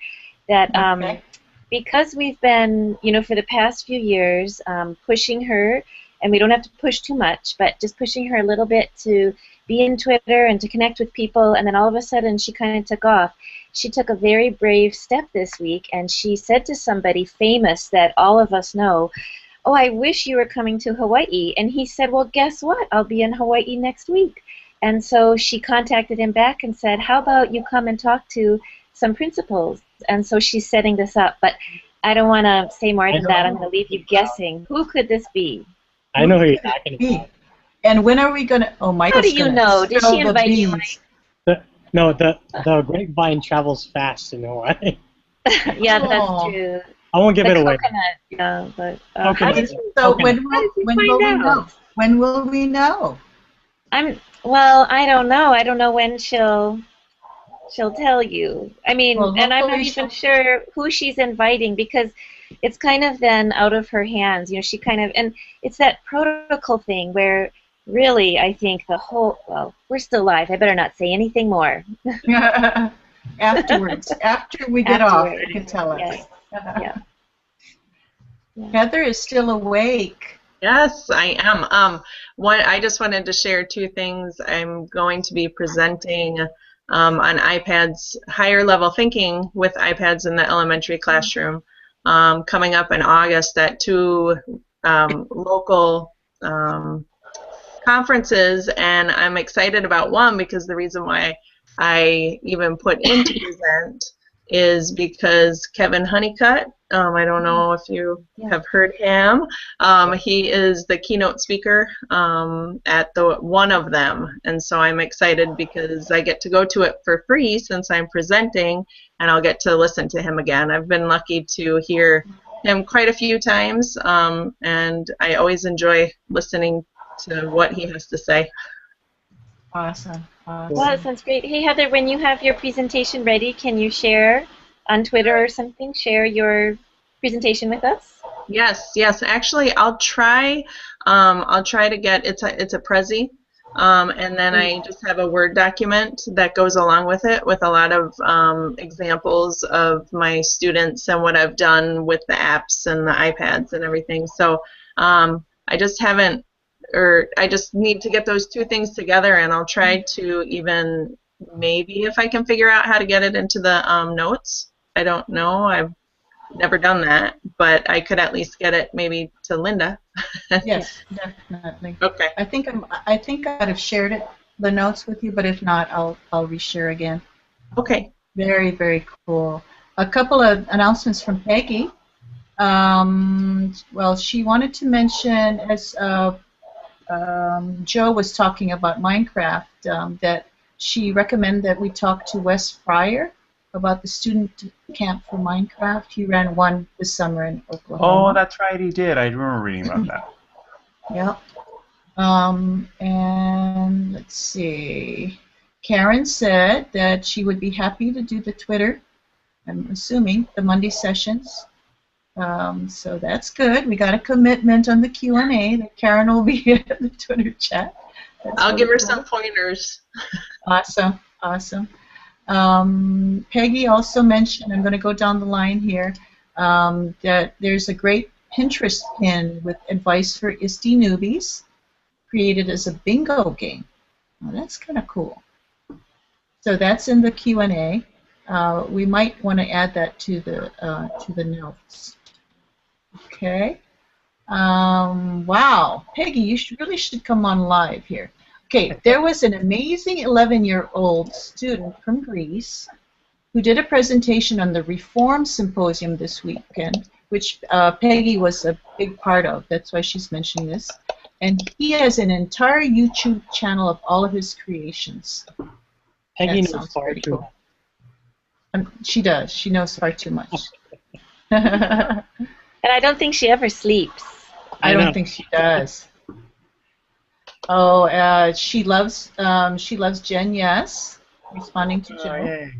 that because we've been, for the past few years pushing her, and we don't have to push too much, but just pushing her a little bit to be in Twitter and to connect with people, and then all of a sudden she kind of took off. She took a very brave step this week, and she said to somebody famous that all of us know, "Oh, I wish you were coming to Hawaii." And he said, "Well, guess what? I'll be in Hawaii next week." And so she contacted him back and said, "How about you come and talk to some principals?" And so she's setting this up, but I don't want to say more than that. I'm going to leave you guessing. Who could this be? I know who you're talking about. And when are we going to... Oh, Michael's How do you know? Did she invite you, Mike? The grapevine travels fast in Hawaii. Yeah, that's true. I won't give it away. Yeah, but how did you, so when will we know? When will we know? Well, I don't know. I don't know when she'll tell you. I mean, and I'm not even sure who she's inviting, because it's kind of then out of her hands. She kind of, and it's that protocol thing where really I think well, we're still live. I better not say anything more. Afterwards, after we get off, you can tell us. Yes. Yeah. Heather is still awake. Yes, I am. I just wanted to share 2 things. I'm going to be presenting on iPads, higher level thinking with iPads in the elementary classroom, coming up in August at 2 local conferences, and I'm excited about one because the reason why I even put in to present is because Kevin Honeycutt, I don't know if you have heard him, he is the keynote speaker at one of them, and so I'm excited because I get to go to it for free since I'm presenting, and I'll get to listen to him again. I've been lucky to hear him quite a few times, and I always enjoy listening to what he has to say. Awesome. Well, that sounds great. Hey, Heather, when you have your presentation ready, can you share on Twitter or something, share your presentation with us? Yes, yes. Actually, I'll try to get, it's a Prezi, and then I just have a Word document that goes along with it with a lot of examples of my students and what I've done with the apps and the iPads and everything. So I just haven't, or I just need to get those two things together, and I'll try to even, maybe if I can figure out how to get it into the notes. I don't know. I've never done that, but I could at least get it maybe to Linda. Yes, definitely. Okay. I think I would have shared it, the notes with you, but if not, I'll reshare again. Okay. Very, very cool. A couple of announcements from Peggy. Well, she wanted to mention, as Joe was talking about Minecraft, that she recommended that we talk to Wes Fryer about the student camp for Minecraft. He ran one this summer in Oklahoma. Oh, that's right, he did. I remember reading about that. Yep. And let's see. Karen said that she would be happy to do the Twitter, I'm assuming, the Monday sessions. So that's good. We got a commitment on the Q&A that Karen will be at the Twitter chat. I'll give her some pointers. Awesome, awesome. Peggy also mentioned, I'm going to go down the line here, that there's a great Pinterest pin with advice for ISTE newbies created as a bingo game. Well, that's kind of cool. So that's in the Q&A. We might want to add that to the notes. Okay. Wow, Peggy, you really should come on live here. Okay, there was an amazing 11-year-old student from Greece who did a presentation on the Reform Symposium this weekend, which Peggy was a big part of. That's why she's mentioning this. And he has an entire YouTube channel of all of his creations. Peggy knows far too much. She does. She knows far too much. And I don't think she ever sleeps. I don't think she does. Oh, she loves Jen. Yes, responding to Joe. Yay.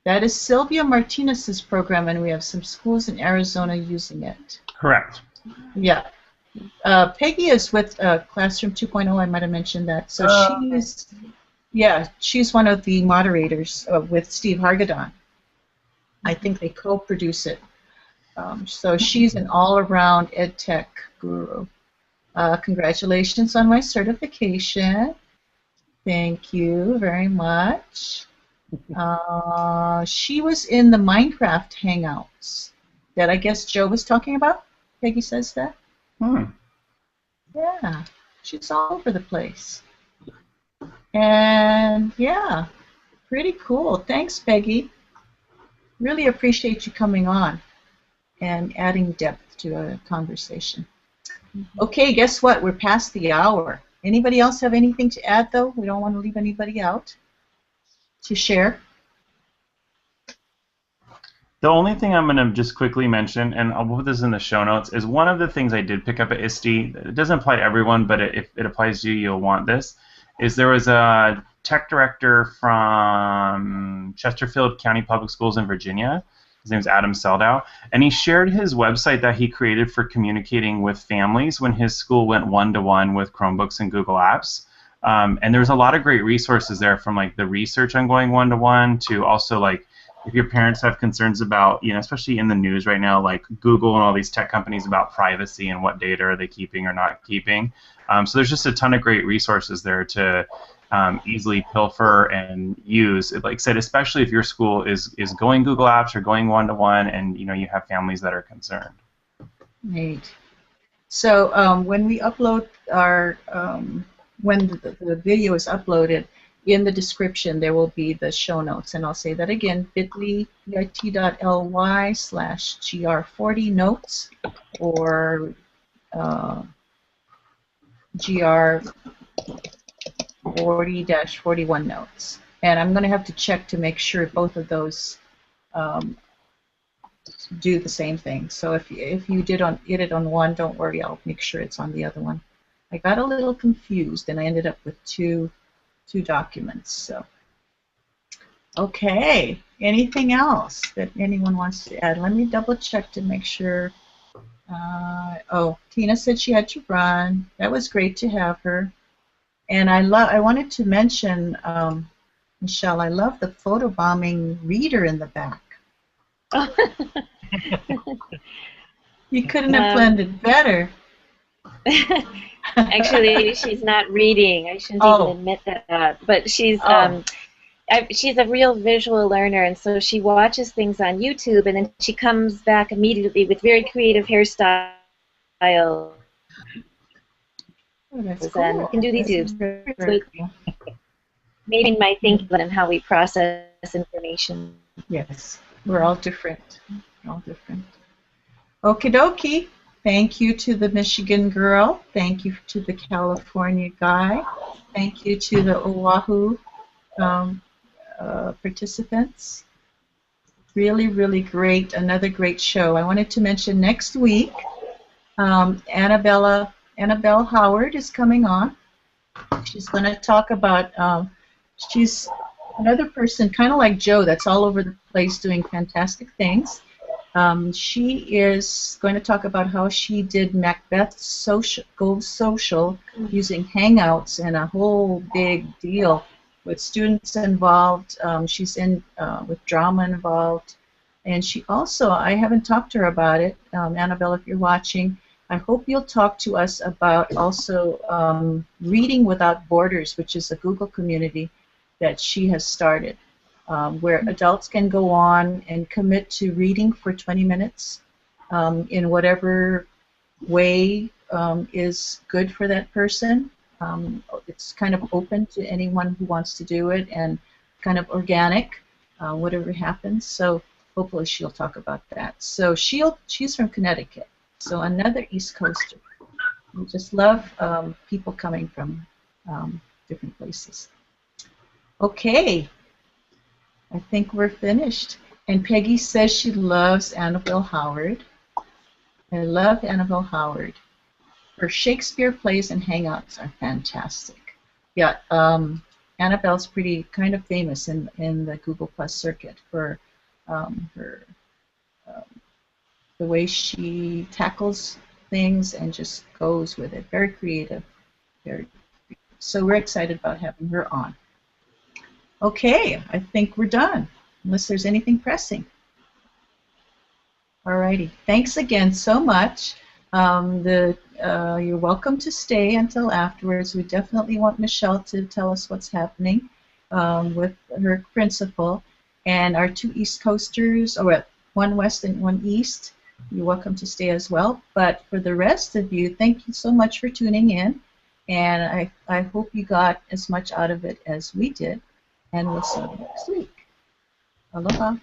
That is Sylvia Martinez's program, and we have some schools in Arizona using it. Correct. Yeah. Peggy is with Classroom 2.0. I might have mentioned that. So she's one of the moderators with Steve Hargadon. I think they co-produce it. So she's an all-around ed tech guru. Congratulations on my certification. Thank you very much. She was in the Minecraft Hangouts that I guess Joe was talking about. Peggy says that. Yeah, she's all over the place. And yeah, pretty cool. Thanks, Peggy. Really appreciate you coming on and adding depth to a conversation. Okay, guess what? We're past the hour. Anybody else have anything to add, though? We don't want to leave anybody out to share. The only thing I'm going to just quickly mention, and I'll put this in the show notes, is one of the things I did pick up at ISTE. It doesn't apply to everyone, but if it applies to you, you'll want this. Is there was a tech director from Chesterfield County Public Schools in Virginia. His name is Adam Seldow, and he shared his website that he created for communicating with families when his school went one-to-one with Chromebooks and Google Apps. And there's a lot of great resources there, from like the research on going one-to-one to also like if your parents have concerns about, especially in the news right now, like Google and all these tech companies about privacy and what data are they keeping or not keeping. So there's just a ton of great resources there to easily pilfer and use. Like I said, especially if your school is going Google Apps or going one-to-one, and you have families that are concerned. Right. So when we upload our when the video is uploaded, in the description there will be the show notes, and I'll say that again: bit.ly/gr40 notes or gr40-41 notes. And I'm going to have to check to make sure both of those do the same thing. So if you did it on one, don't worry, I'll make sure it's on the other one. I got a little confused and I ended up with two documents. So okay, anything else that anyone wants to add? Let me double check to make sure. Oh, Tina said she had to run. That was great to have her. And I wanted to mention, Michelle, I love the photobombing reader in the back. You couldn't have planned it better. Actually, she's not reading. I shouldn't even admit that. But she's a real visual learner, and so she watches things on YouTube, and then she comes back immediately with very creative hairstyles. Oh, that's cool. And can do these YouTubes. So maybe my thinking and how we process information. Yes, we're all different. We're all different. Okie dokie. Thank you to the Michigan girl. Thank you to the California guy. Thank you to the Oahu participants. Really, really great. Another great show. I wanted to mention next week, Annabelle Howard is coming on. She's going to talk about, she's another person kind of like Joe that's all over the place doing fantastic things. She is going to talk about how she did Macbeth Go Social using Hangouts and a whole big deal with students involved. She's in with drama involved. And she also, I haven't talked to her about it, Annabelle, if you're watching, I hope you'll talk to us about also Reading Without Borders, which is a Google community that she has started, where adults can go on and commit to reading for 20 minutes in whatever way is good for that person. It's kind of open to anyone who wants to do it and kind of organic, whatever happens. So hopefully she'll talk about that. So she's from Connecticut. So another East Coaster. We just love people coming from different places. Okay, I think we're finished. And Peggy says she loves Annabelle Howard. I love Annabelle Howard. Her Shakespeare plays and hangouts are fantastic. Yeah, Annabelle's pretty kind of famous in the Google Plus circuit for her the way she tackles things and just goes with it. Very creative. Very creative. So we're excited about having her on. Okay, I think we're done, unless there's anything pressing. Alrighty, thanks again so much. You're welcome to stay until afterwards. We definitely want Michelle to tell us what's happening with her principal. And our two East Coasters, or one West and one East, you're welcome to stay as well. But for the rest of you, thank you so much for tuning in. And I hope you got as much out of it as we did. And we'll see you next week. Aloha.